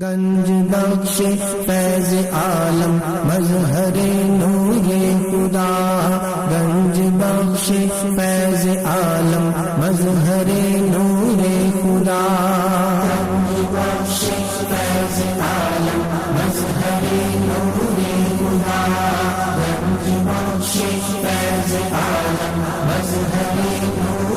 گنج بخش فیض عالم مظہر نور خدا، گنج بخش فیض عالم مظہر نور خدا، گنج بخش فیض عالم مظہر نور خدا، گنج بخش فیض عالم مظہر نور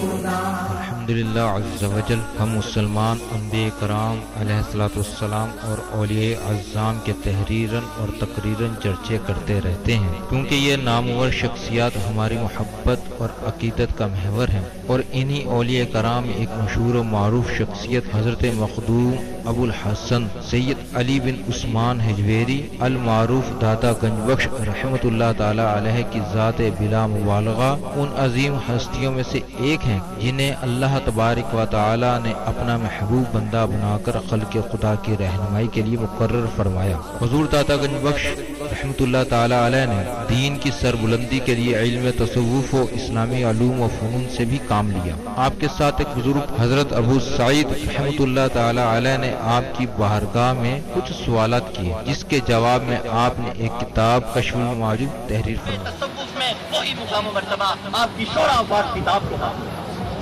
خدا۔ الحمدللہ عز وجل، ہم مسلمان انبیاء کرام علیہ الصلوۃ والسلام اور اولیاء اعظام کے تحریراً اور تقریراً چرچے کرتے رہتے ہیں، کیونکہ یہ نامور شخصیات ہماری محبت اور عقیدت کا محور ہیں، اور انہی اولیاء کرام ایک مشہور و معروف شخصیت حضرت مخدوم ابو الحسن سید علی بن عثمان حجویری المعروف داتا گنج بخش رحمۃ اللہ تعالی علیہ کی ذات بلا مبالغہ ان عظیم ہستیوں میں سے ایک ہیں جنہیں اللہ تبارک و تعالی نے اپنا محبوب بندہ بنا کر خلق خدا کی رہنمائی کے لیے مقرر فرمایا۔ حضور داتا گنج بخش رحمۃ اللہ تعالی علیہ نے دین کی سربلندی کے لیے علم تصوف و اسلامی علوم و فنون سے بھی کام لیا۔ آپ کے ساتھ ایک بزرگ حضرت ابو سعید رحمۃ اللہ تعالی علیہ نے آپ کی بارگاہ میں کچھ سوالات کیے، جس کے جواب میں آپ نے ایک کتاب کشف المعجوب تحریر فرمائی۔ تصوف میں وہی مقام و مرتبہ آپ کی شورا افاق کتاب کو حاصل ہے۔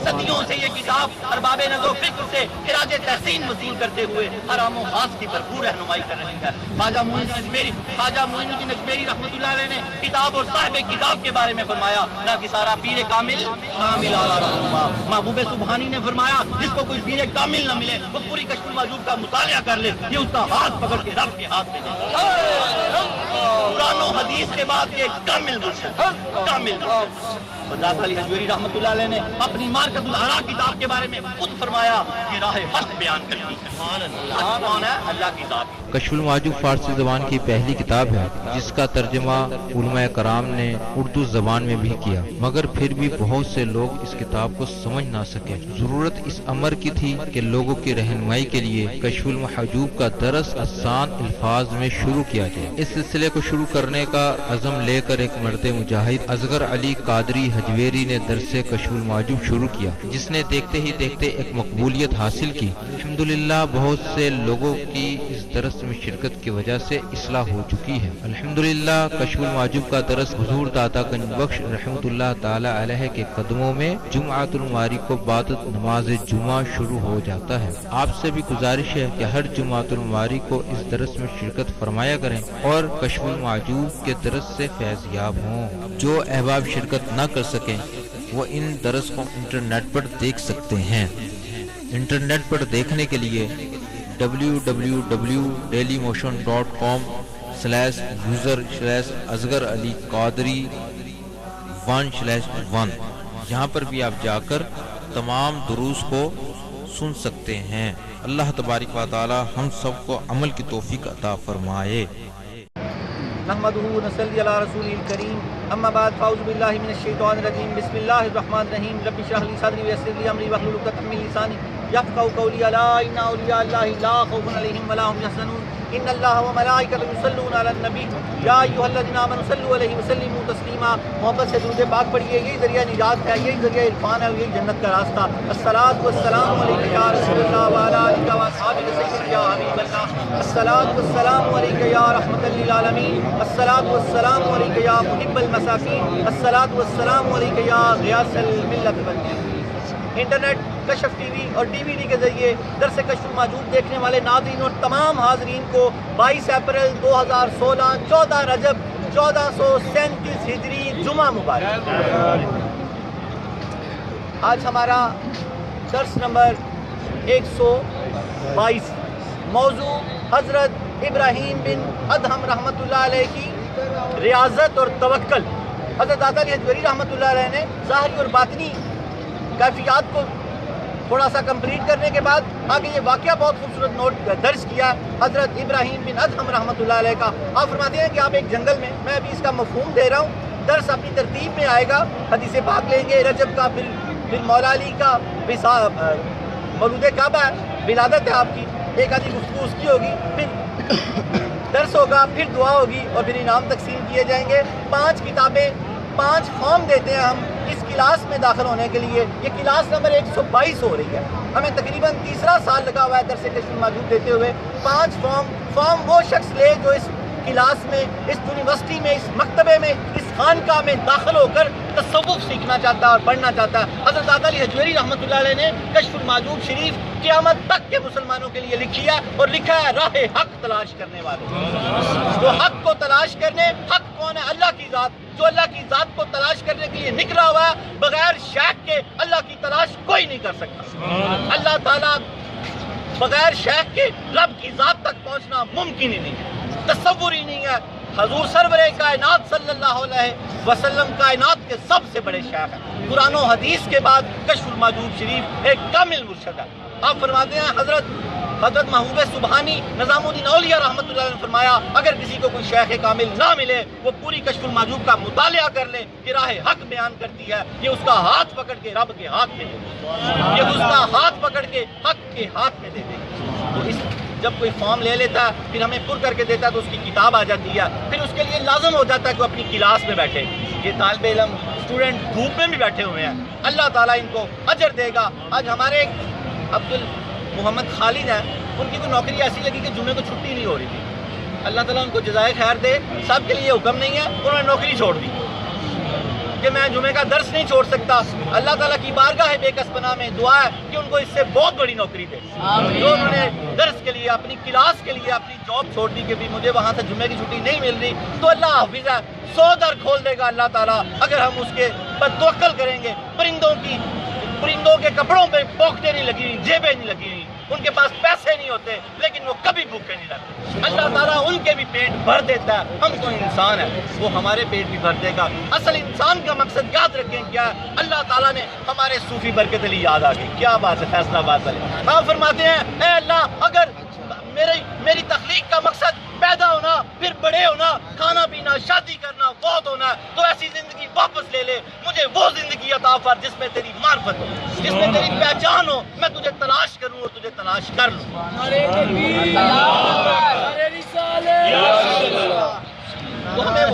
صدیوں سے یہ کتاب ارباب نظر و فکر سے خراج تحسین وصول کرتے ہوئے حرام و خاص کی بھرپور رہنمائی کر رہی ہے۔ خواجہ معین الدین اجمیری رحمۃ اللہ علیہ نے کتاب اور صاحب کتاب کے بارے میں فرمایا، نہ کہ سارا پیر کامل اعلیٰ رہنما۔ محبوب سبحانی نے فرمایا، جس کو کوئی پیر کامل نہ ملے وہ پوری کشف المعجوب کا مطالعہ کر لے، یہ اس کا ہاتھ پکڑ کے رب کے ہاتھ میں دے۔ قرآن و حدیث کے بعد یہ کامل مرشد، کامل مرشد۔ داتا علی حجویری رحمۃ اللہ علیہ نے اپنی مارکت الآراء کتاب کے بارے میں خود فرمایا کہ راہ حق بیان کرتی ہے۔ کون ہے؟ اللہ کی ذات۔ کشف المعجوب فارسی زبان کی پہلی کتاب ہے جس کا ترجمہ علماء کرام نے اردو زبان میں بھی کیا، مگر پھر بھی بہت سے لوگ اس کتاب کو سمجھ نہ سکے۔ ضرورت اس امر کی تھی کہ لوگوں کی رہنمائی کے لیے کشف المحجوب کا درس آسان الفاظ میں شروع کیا جائے۔ اس سلسلے کو شروع کرنے کا عزم لے کر ایک مرد مجاہد اصغر علی قادری حجویری نے درس کشف المعجوب شروع کیا، جس نے دیکھتے ہی دیکھتے ایک مقبولیت حاصل کی۔ الحمدللہ بہت سے لوگوں کی اس درس میں شرکت کی وجہ سے اصلاح ہو چکی ہے۔ الحمدللہ کشف المعجوب کا درس حضور داتا گنج بخش رحمۃ اللہ تعالی علیہ کے قدموں میں جمعۃ المواری کو بعد نماز جمعہ شروع ہو جاتا ہے۔ آپ سے بھی گزارش ہے کہ ہر جمعۃ المواری کو اس درس میں شرکت فرمایا کریں اور کشف المعجوب کے درس سے فیض یاب ہوں۔ جو احباب شرکت نہ کر سکیں وہ ان درس کو انٹرنیٹ پر دیکھ سکتے ہیں۔ انٹرنیٹ پر دیکھنے کے لیے www.dailymotion.com/user/اصغر علی قادری 1/1 یہاں پر بھی آپ جا کر تمام دروس کو سن سکتے ہیں۔ اللہ تبارک و تعالی ہم سب کو عمل کی توفیق عطا فرمائے۔ نحمده ونصلي على رسوله الكريم، اما بعد، فاعوذ بالله من الشيطان الرجيم، بسم الله الرحمن الرحيم، رب اشرح لي صدري ويسر لي امري واحلل عقدة من لساني يفقهوا قولي، الا ان اولیاء الله لا خوف عليهم ولا هم يحزنون، ان الله وملائكته يصلون على النبي يا ايها الذين امنوا صلوا عليه وسلموا تسليما۔ محبت سے درود پاک پڑھیے، یہی ذریعہ نجات ہے، یہی ذریعہ عرفان ہے، یہی جنت کا راستہ۔ الصلاۃ والسلام علیک یا رسول اللہ وعلی آلک واصحابک سیدنا یا حبیب اللہ، الصلاۃ والسلام علیک یا رحمۃ للعالمین، الصلاۃ والسلام علیک یا محب المساکین، الصلاۃ والسلام علیک یا غیاث الملت والدین۔ انٹرنیٹ، کشف ٹی وی اور ڈی وی ڈی کے ذریعے درس کشف المعجوب دیکھنے والے ناظرین اور تمام حاضرین کو 22 اپریل 2016 14 رجب 1437 ہجری جمعہ مبارک۔ آج ہمارا درس نمبر 122، موضوع حضرت ابراہیم بن ادہم رحمۃ اللہ علیہ کی ریاضت اور توکل۔ حضرت داتا علی حجویری رحمۃ اللہ علیہ نے ظاہری اور باطنی کیفیات کو تھوڑا سا کمپلیٹ کرنے کے بعد آگے یہ واقعہ بہت خوبصورت نوٹ درج کیا حضرت ابراہیم بن ادہم رحمۃ اللہ علیہ کا۔ آپ فرماتے ہیں کہ آپ ایک جنگل میں، میں ابھی اس کا مفہوم دے رہا ہوں، درس اپنی ترتیب میں آئے گا، حدیث پاک لیں گے، رجب کا، پھر مولا علی کا مولود کعبہ ہے، ولادت ہے آپ کی، ایک آدھی گفتگو اس کی ہوگی، پھر درس ہوگا، پھر دعا ہوگی اور پھر انعام تقسیم کیے جائیں گے۔ 5 کتابیں، 5 فارم دیتے ہیں ہم اس کلاس میں داخل ہونے کے لیے، یہ کلاس نمبر 122 ہو رہی ہے، ہمیں تقریباً تیسرا سال لگا ہوا ہے درس کشف الموجود دیتے ہوئے۔ 5 فارم وہ شخص لے جو اس کلاس میں، اس یونیورسٹی میں، اس مکتبے میں، اس خانقاہ میں داخل ہو کر تصوف سیکھنا چاہتا ہے اور پڑھنا چاہتا ہے۔ حضرت داتا علی حجویری رحمۃ اللہ علیہ نے کشف الموجود شریف قیامت تک کے مسلمانوں کے لیے لکھی ہے، اور لکھا ہے راہ حق تلاش کرنے والوں، جو حق کو تلاش کرنے۔ حق کون ہے؟ اللہ کی ذات۔ جو اللہ کی ذات کو تلاش کرنے کے لیے نکلا ہوا ہے، بغیر شیخ کے اللہ کی تلاش کوئی نہیں کر سکتا۔ اللہ تعالیٰ بغیر شیخ کے رب کی ذات تک پہنچنا ممکن ہی نہیں ہے، تصور ہی نہیں ہے۔ حضور سرور کائنات صلی اللہ علیہ وسلم کائنات کے سب سے بڑے شیخ ہیں۔ قرآن و حدیث کے بعد کشف الموجود شریف ایک کامل مرشد ہے۔ آپ فرماتے ہیں حضرت محبوب سبحانی نظام الدین اولیاء رحمۃ اللہ علیہ نے فرمایا، اگر کسی کو کوئی شیخ کامل نہ ملے، وہ پوری کشف الموجود کا مطالعہ کر لے۔ یہ راہ حق بیان کرتی ہے، یہ اس کا ہاتھ پکڑ کے رب کے ہاتھ میں دے دے، یہ اس کا ہاتھ پکڑ کے حق کے ہاتھ میں دے دے۔ تو جب کوئی فارم لے لیتا ہے، پھر ہمیں پر کر کے دیتا ہے، تو اس کی کتاب آ جاتی ہے، پھر اس کے لیے لازم ہو جاتا ہے کہ وہ اپنی کلاس میں بیٹھے۔ یہ طالب علم اسٹوڈنٹ گروپ میں بھی بیٹھے ہوئے ہیں، اللہ تعالیٰ ان کو اجر دے گا۔ آج ہمارے ایک محمد خالد ہیں، ان کی کوئی نوکری ایسی لگی کہ جمعے کو چھٹی نہیں ہو رہی تھی، اللہ تعالیٰ ان کو جزائے خیر دے۔ سب کے لیے حکم نہیں ہے، انہوں نے نوکری چھوڑ دی کہ میں جمعے کا درس نہیں چھوڑ سکتا۔ اللہ تعالیٰ کی بارگاہ ہے بے کس پناہ میں دعا ہے کہ ان کو اس سے بہت بڑی نوکری دے، جو انہوں نے درس کے لیے، اپنی کلاس کے لیے اپنی جاب چھوڑ دی کہ بھی مجھے وہاں سے جمعے کی چھٹی نہیں مل رہی، تو اللہ حافظ ہے، 100 در کھول دے گا اللہ تعالیٰ اگر ہم اس کے پر توکل کریں گے۔ پرندوں کے کپڑوں پہ پوکٹیں نہیں لگی ہوئی، جیبیں نہیں لگی ہوئی، ان کے پاس پیسے نہیں ہوتے، لیکن وہ کبھی بھوکے نہیں رہتے۔ اللہ تعالیٰ ان کے بھی پیٹ بھر دیتا ہے۔ ہم تو انسان ہیں، وہ ہمارے پیٹ بھی بھر دے گا۔ اصل انسان کا مقصد یاد رکھیں کیا ہے؟ اللہ تعالیٰ نے ہمارے صوفی برکت علی یاد آ گئی، کیا بات ہے فیصلہ آباد والے۔ آپ فرماتے ہیں اے اللہ، اگر میری تخلیق کا مقصد پیدا ہونا، پھر بڑے ہونا، کھانا پینا، شادی کرنا، فوت ہونا، تو ایسی زندگی واپس لے لے، مجھے وہ زندگی عطا فر جس میں تیری معرفت ہو، جس میں تیری پہچان ہو، میں تجھے تلاش کروں اور تجھے تلاش کر لوں۔ تو ہمیں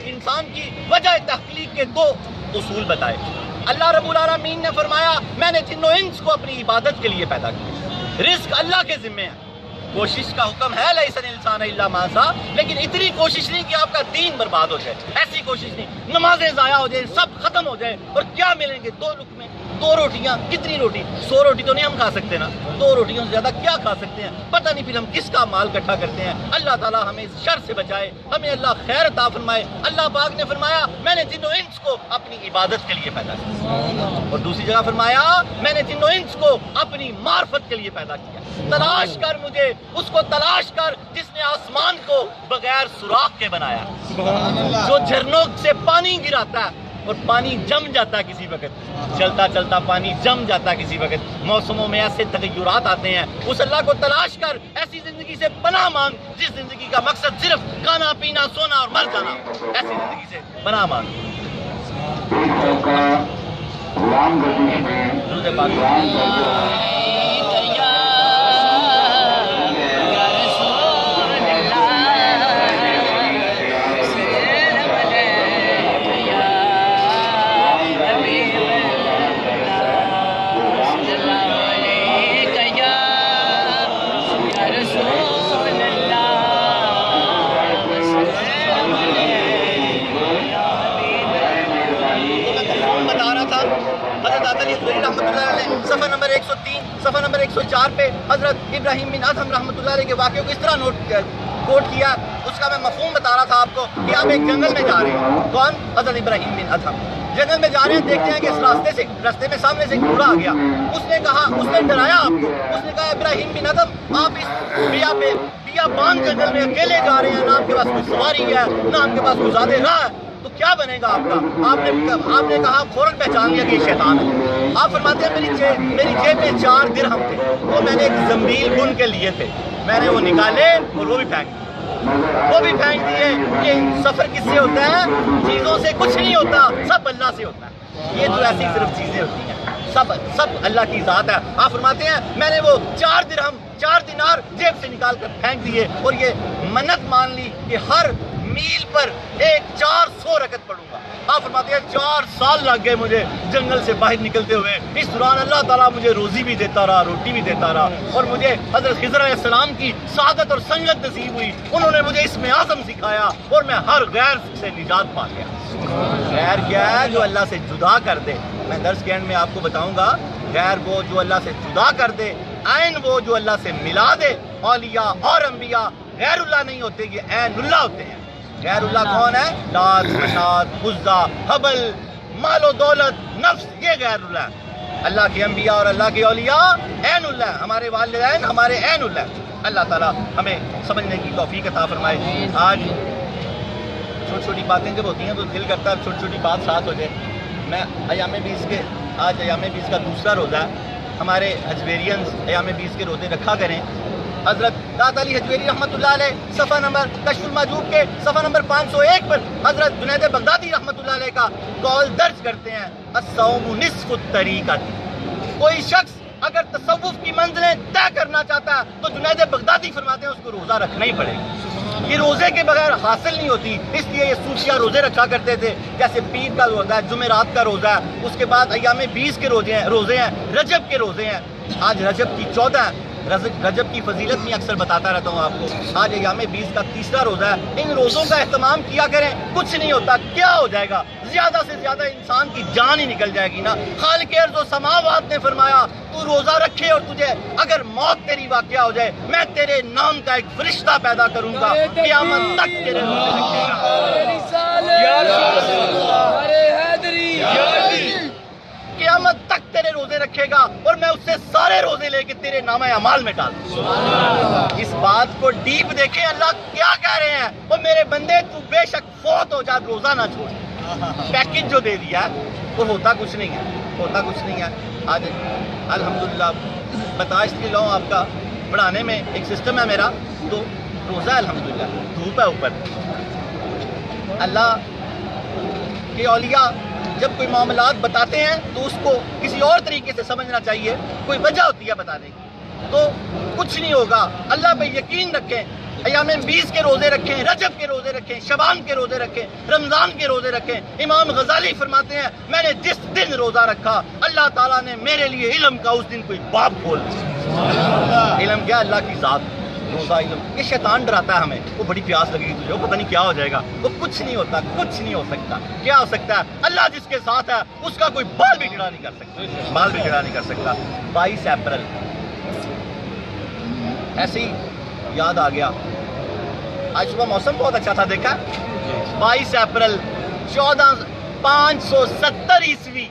انسان کی وجہ تخلیق کے 2 اصول بتائے۔ اللہ رب العالمین نے فرمایا میں نے جن و انس کو اپنی عبادت کے لیے پیدا کیا۔ رزق اللہ کے ذمے ہے، کوشش کا حکم ہے لیس الانسان الا ما سعی، لیکن اتنی کوشش نہیں کہ آپ کا دین برباد ہو جائے، ایسی کوشش نہیں، نمازیں ضائع ہو جائیں، سب ختم ہو جائے، اور کیا ملیں گے 2 لقمے، 2 روٹیاں۔ کتنی روٹی؟ 100 روٹی تو نہیں ہم کھا سکتے نا، 2 روٹیوں سے زیادہ کیا کھا سکتے ہیں؟ پتہ نہیں پھر ہم کس کا مال اکٹھا کرتے ہیں۔ اللہ تعالیٰ ہمیں اس شر سے بچائے، ہمیں اللہ خیر عطا فرمائے۔ اللہ پاک نے فرمایا میں نے جن و انس کو اپنی عبادت کے لیے پیدا کیا، اور دوسری جگہ فرمایا میں نے جن و انس کو اپنی معرفت کے لیے پیدا کیا۔ تلاش کر مجھے، اس کو تلاش کر جس نے آسمان کو بغیر سوراخ کے بنایا، جو جھرنوں سے پانی گراتا ہے اور پانی جم جاتا ہے کسی وقت، چلتا چلتا پانی جم جاتا ہے کسی وقت، موسموں میں ایسے تغیرات آتے ہیں۔ اس اللہ کو تلاش کر، ایسی زندگی سے پناہ مانگ جس زندگی کا مقصد صرف کھانا پینا سونا اور مر جانا، ایسی زندگی سے پناہ مانگ۔ صفحہ نمبر 103 صفحہ نمبر 104 پہ حضرت ابراہیم بن ادھم رحمۃ اللہ علیہ کے واقعے کو اس طرح کوٹ کیا، اس کا میں مفہوم بتا رہا تھا آپ کو کہ آپ ایک جنگل میں جا رہے ہیں۔ کون؟ حضرت ابراہیم بن ادھم جنگل میں جا رہے ہیں، دیکھتے ہیں کہ اس راستے میں سامنے سے ایک گھوڑا آ گیا. اس نے کہا، اس نے ڈرایا آپ کو، اس نے کہا ابراہیم بن ادم آپ اس بیابان جنگل میں اکیلے جا رہے ہیں، نہ آپ کے پاس کوئی سواری ہے، نہ آپ کے پاس کوئی زیادہ راہ ہے، تو کیا بنے گا آپ کا؟ آپ نے کہا، فوراً پہچان لیا کہ یہ شیطان ہے. آپ فرماتے ہیں میری جیب میں 4 درہم تھے، وہ میں نے ایک زنبیل بن کے لیے تھے، میں نے وہ نکالے اور وہ بھی پھینک دیے. کہ سفر کس سے ہوتا ہے؟ چیزوں سے کچھ نہیں ہوتا، سب اللہ سے ہوتا ہے. یہ تو ایسی صرف چیزیں ہوتی ہیں، سب اللہ کی ذات ہے. آپ فرماتے ہیں میں نے وہ 4 درہم 4 دینار جیب سے نکال کر پھینک دیے اور یہ منت مان لی کہ ہر میل پر 400 رکعت پڑھوں گا. آپ فرماتے ہیں 4 سال لگ گئے مجھے جنگل سے باہر نکلتے ہوئے. اس دوران اللہ تعالیٰ مجھے روزی بھی دیتا رہا، روٹی بھی دیتا رہا، اور مجھے حضرت خضر علیہ السلام کی سعادت اور سنگت نصیب ہوئی. انہوں نے مجھے اسم اعظم سکھایا اور میں ہر غیر سے نجات پا گیا. غیر کیا ہے؟ جو اللہ سے جدا کر دے. میں درس کے اینڈ میں آپ کو بتاؤں گا، غیر وہ جو اللہ سے جدا کر دے، عین وہ جو اللہ سے ملا دے. اولیاء اور انبیاء غیر اللہ نہیں ہوتے، یہ عین اللہ ہوتے ہیں. غیر اللہ کون ہے؟ لات، منات، عزا، حبل، مال و دولت، نفس، یہ غیر اللہ ہے. اللہ کے انبیاء اور اللہ کے اولیاء عین اللہ ہے. ہمارے والدین ہمارے عین اللہ ہے. اللہ تعالیٰ ہمیں سمجھنے کی توفیق عطا فرمائے. آج چھوٹی چھوٹی باتیں جب ہوتی ہیں تو دل کرتا ہے چھوٹی چھوٹی بات ساتھ ہو جائے. میں ایام 20 کے، آج ایام 20 کا دوسرا روزہ ہے. ہمارے حجویرینز ایام 20 کے روزے رکھا کریں. حضرت داتا علی حجویری رحمۃ اللہ علیہ صفحہ نمبر کشف المحجوب کے صفحہ نمبر 501 پر حضرت جنید بغدادی رحمۃ اللہ علیہ کا قول درج کرتے ہیں، الصوم نصف الطریقۃ. کوئی شخص اگر تصوف کی منزلیں طے کرنا چاہتا ہے تو جنید بغدادی فرماتے ہیں اس کو روزہ رکھنا ہی پڑے گا. یہ روزے کے بغیر حاصل نہیں ہوتی. اس لیے یہ صوفیہ روزے رکھا کرتے تھے، جیسے پیر کا روزہ ہے، جمعرات کا روزہ ہے، اس کے بعد ایام 20 کے روزے ہیں، رجب کے روزے ہیں. آج رجب کی 14 ہے. رجب کی فضیلت میں اکثر بتاتا رہتا ہوں آپ کو. آج ایام 20 کا تیسرا روزہ ہے. ان روزوں کا اہتمام کیا کریں. کچھ نہیں ہوتا، کیا ہو جائے گا؟ زیادہ سے زیادہ انسان کی جان ہی نکل جائے گی نا. خالق ارض و سماوات نے فرمایا تو روزہ رکھے اور تجھے اگر موت تیری واقعہ ہو جائے میں تیرے نام کا ایک فرشتہ پیدا کروں گا، قیامت تک تیرے روزے رکھے گا، قیامت تک تیرے روزے رکھے گا، اور میں اس سے سارے روزے لے کے تیرے نامہ اعمال میں ڈال دوں. اس بات کو ڈیپ دیکھیں اللہ کیا کہہ رہے ہیں. اور میرے بندے تو بے شک فوت ہو جا، روزہ نہ چھوڑ. پیکج جو دے دیا وہ ہوتا کچھ نہیں ہے. آج الحمدللہ بتائش کے لاؤں آپ کا بڑھانے میں ایک سسٹم ہے میرا، تو روزہ الحمدللہ دھوپ ہے اوپر. اللہ کے اولیاء جب کوئی معاملات بتاتے ہیں تو اس کو کسی اور طریقے سے سمجھنا چاہیے. کوئی وجہ ہوتی ہے بتانے کی، تو کچھ نہیں ہوگا. اللہ پہ یقین رکھیں. ایام 20 کے روزے رکھیں، رجب کے روزے رکھیں، شعبان کے روزے رکھیں، رمضان کے روزے رکھیں. امام غزالی فرماتے ہیں میں نے جس دن روزہ رکھا اللہ تعالیٰ نے میرے لیے علم کا اس دن کوئی باب کھول دیا. علم کیا؟ اللہ کی ذات. روزہ علم. یہ شیطان ڈراتا ہے ہمیں، وہ بڑی پیاس لگے گی تجھے، وہ پتہ نہیں کیا ہو جائے گا. وہ کچھ نہیں ہوتا، کچھ نہیں ہو سکتا. کیا ہو سکتا ہے؟ اللہ جس کے ساتھ ہے اس کا کوئی بال بھی کھڑا نہیں کر سکتا. 22 اپریل ایسے ہی یاد آ گیا. آج صبح موسم بہت اچھا تھا، دیکھا. 22 اپریل 570 عیسوی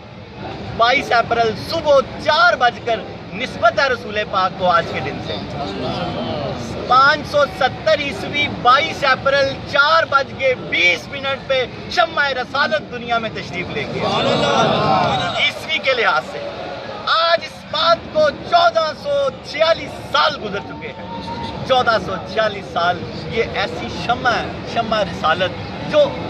22 اپریل صبح 4 بج کر نسبت ہے رسول پاک کو آج کے دن سے. 570 عیسوی 22 اپریل 4 بج کے 20 منٹ پہ شمع رسالت دنیا میں تشریف لے گیا. عیسوی کے لحاظ سے آج اس بات کو 1446 سال گزر چکے ہیں. 1446 سال. یہ ایسی شمع ہے، شمع رسالت،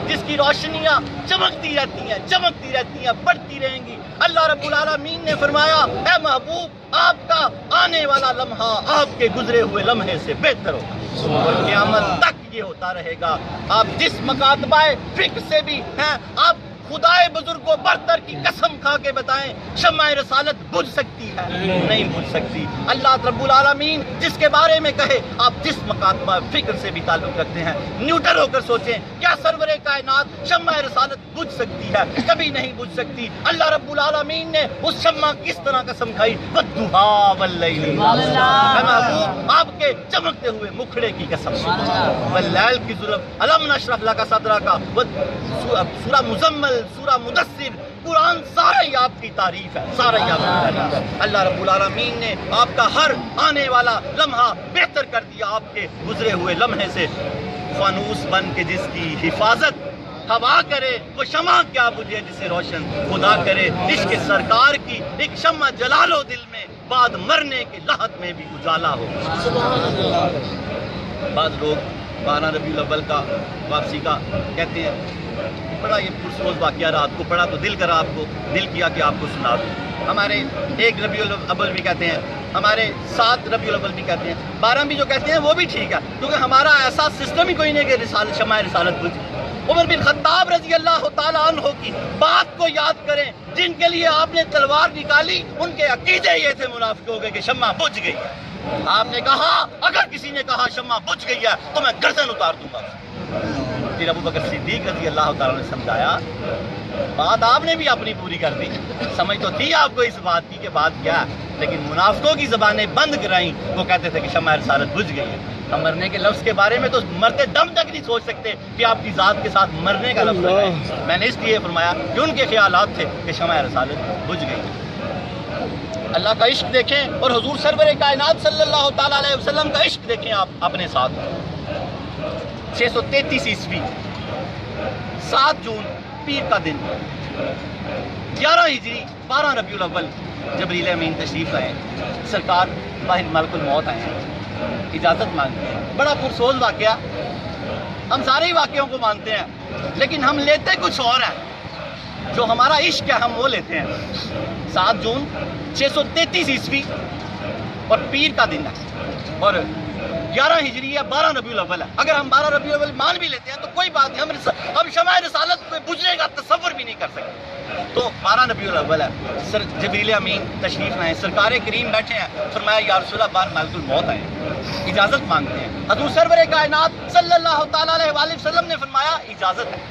جس کی روشنیاں چمکتی رہتی ہیں، بڑھتی رہیں گی. اللہ رب العالمین نے فرمایا اے محبوب آپ کا آنے والا لمحہ آپ کے گزرے ہوئے لمحے سے بہتر ہوگا، اور قیامت تک یہ ہوتا رہے گا. آپ جس مکاتبہ فکر سے بھی ہیں، آپ خدائے بزرگ کو برتر کی قسم کھا کے بتائیں شمع رسالت بجھ سکتی ہے؟ نہیں بجھ سکتی. اللہ رب العالمین جس کے بارے میں کہے آپ جس مکاتبہ فکر سے بھی تعلق رکھتے ہیں نیوٹرل ہو کر سوچیں کیا سرور کائنات شمع رسالت بجھ سکتی ہے؟ کبھی نہیں بجھ سکتی. اللہ رب العالمین نے اس شمع کس طرح قسم کھائی، والضحیٰ واللیل، محبوب آپ کے چمکتے ہوئے مکھڑے کی قسم، واللیل کی ضرورت، الم نشرح لک صدرک، سورہ مزمل نحل، سورہ مدثر، قرآن سارا ہی آپ کی تعریف ہے، سارا ہی آپ کی تعریف ہے۔ اللہ رب العالمین نے آپ کا ہر آنے والا لمحہ بہتر کر دیا، آپ کے گزرے ہوئے لمحے سے فانوس بن کے جس کی حفاظت ہوا کرے وہ شمع کیا بجھے جسے روشن خدا کرے۔ عشق سرکار کی ایک شمع جلا لو دل میں، بعد مرنے کے لحظ میں بھی اجالا ہو۔ بعض لوگ 12 ربیع الاول کا واپسی کا کہتے ہیں، بڑا یہ پرسوز واقعہ رات کو پڑھا تو دل کیا کہ آپ کو سنا دوں۔ ہمارے 1 ربیع الاول بھی کہتے ہیں، ہمارے 7 ربیع الاول بھی کہتے ہیں، 12 بھی جو کہتے ہیں وہ بھی ٹھیک ہے، کیونکہ ہمارا ایسا سسٹم ہی کوئی نہیں کہ شمع رسالت بجھ۔ عمر بن خطاب رضی اللہ تعالیٰ عنہ کی بات کو یاد کریں، جن کے لیے آپ نے تلوار نکالی، ان کے عقیدے یہ تھے منافقوں کے کہ شمع بجھ گئی ہے۔ آپ نے کہا اگر کسی نے کہا شمع بجھ گئی ہے تو میں گردن اتار دوں گا۔ پھر ابو بکر صدیق رضی اللہ تعالیٰ نے سمجھایا، بات آپ نے بھی اپنی پوری کر دی، سمجھ تو تھی آپ کو اس بات کی کہ بات کیا ہے، لیکن منافقوں کی زبانیں بند کرائیں، وہ کہتے تھے کہ شمع رسالت بجھ گئی ہے۔ ہم مرنے کے لفظ کے بارے میں تو مرتے دم تک نہیں سوچ سکتے کہ آپ کی ذات کے ساتھ مرنے کا لفظ لگائیں۔ میں نے اس لیے فرمایا کہ ان کے خیالات تھے کہ شمع رسالت بجھ گئی۔ اللہ کا عشق دیکھیں اور حضور سرور کائنات صلی اللہ تعالیٰ علیہ وسلم کا عشق دیکھیں آپ اپنے ساتھ۔ 633 عیسوی 7 جون پیر کا دن، 11 ہجری 12 ربیع الاول جبریل امین تشریف لائے، سرکار باہر ملک الموت آئے ہیں، اجازت مانگتے ہیں۔ بڑا پرسوز واقعہ، ہم سارے ہی واقعوں کو مانتے ہیں لیکن ہم لیتے کچھ اور ہیں، جو ہمارا عشق ہے ہم وہ لیتے ہیں۔ 7 جون 633 عیسوی اور پیر کا دن ہے، اور 11 ہجری یا 12 ربیع الاول ہے۔ اگر ہم 12 ربیع الاول مان بھی لیتے ہیں تو کوئی بات نہیں، ہم شمع رسالت پہ بجھنے کا تصور بھی نہیں کر سکتے۔ تو 12 ربیع الاول ہے، جبریل امین تشریف لائے، سرکار کریم بیٹھے ہیں، فرمایا یا رسول اللہ باہر ملک الموت آئے ہیں، اجازت مانگتے ہیں۔ حضور سرور کائنات صلی اللہ تعالیٰ علیہ وسلم نے فرمایا اجازت ہے۔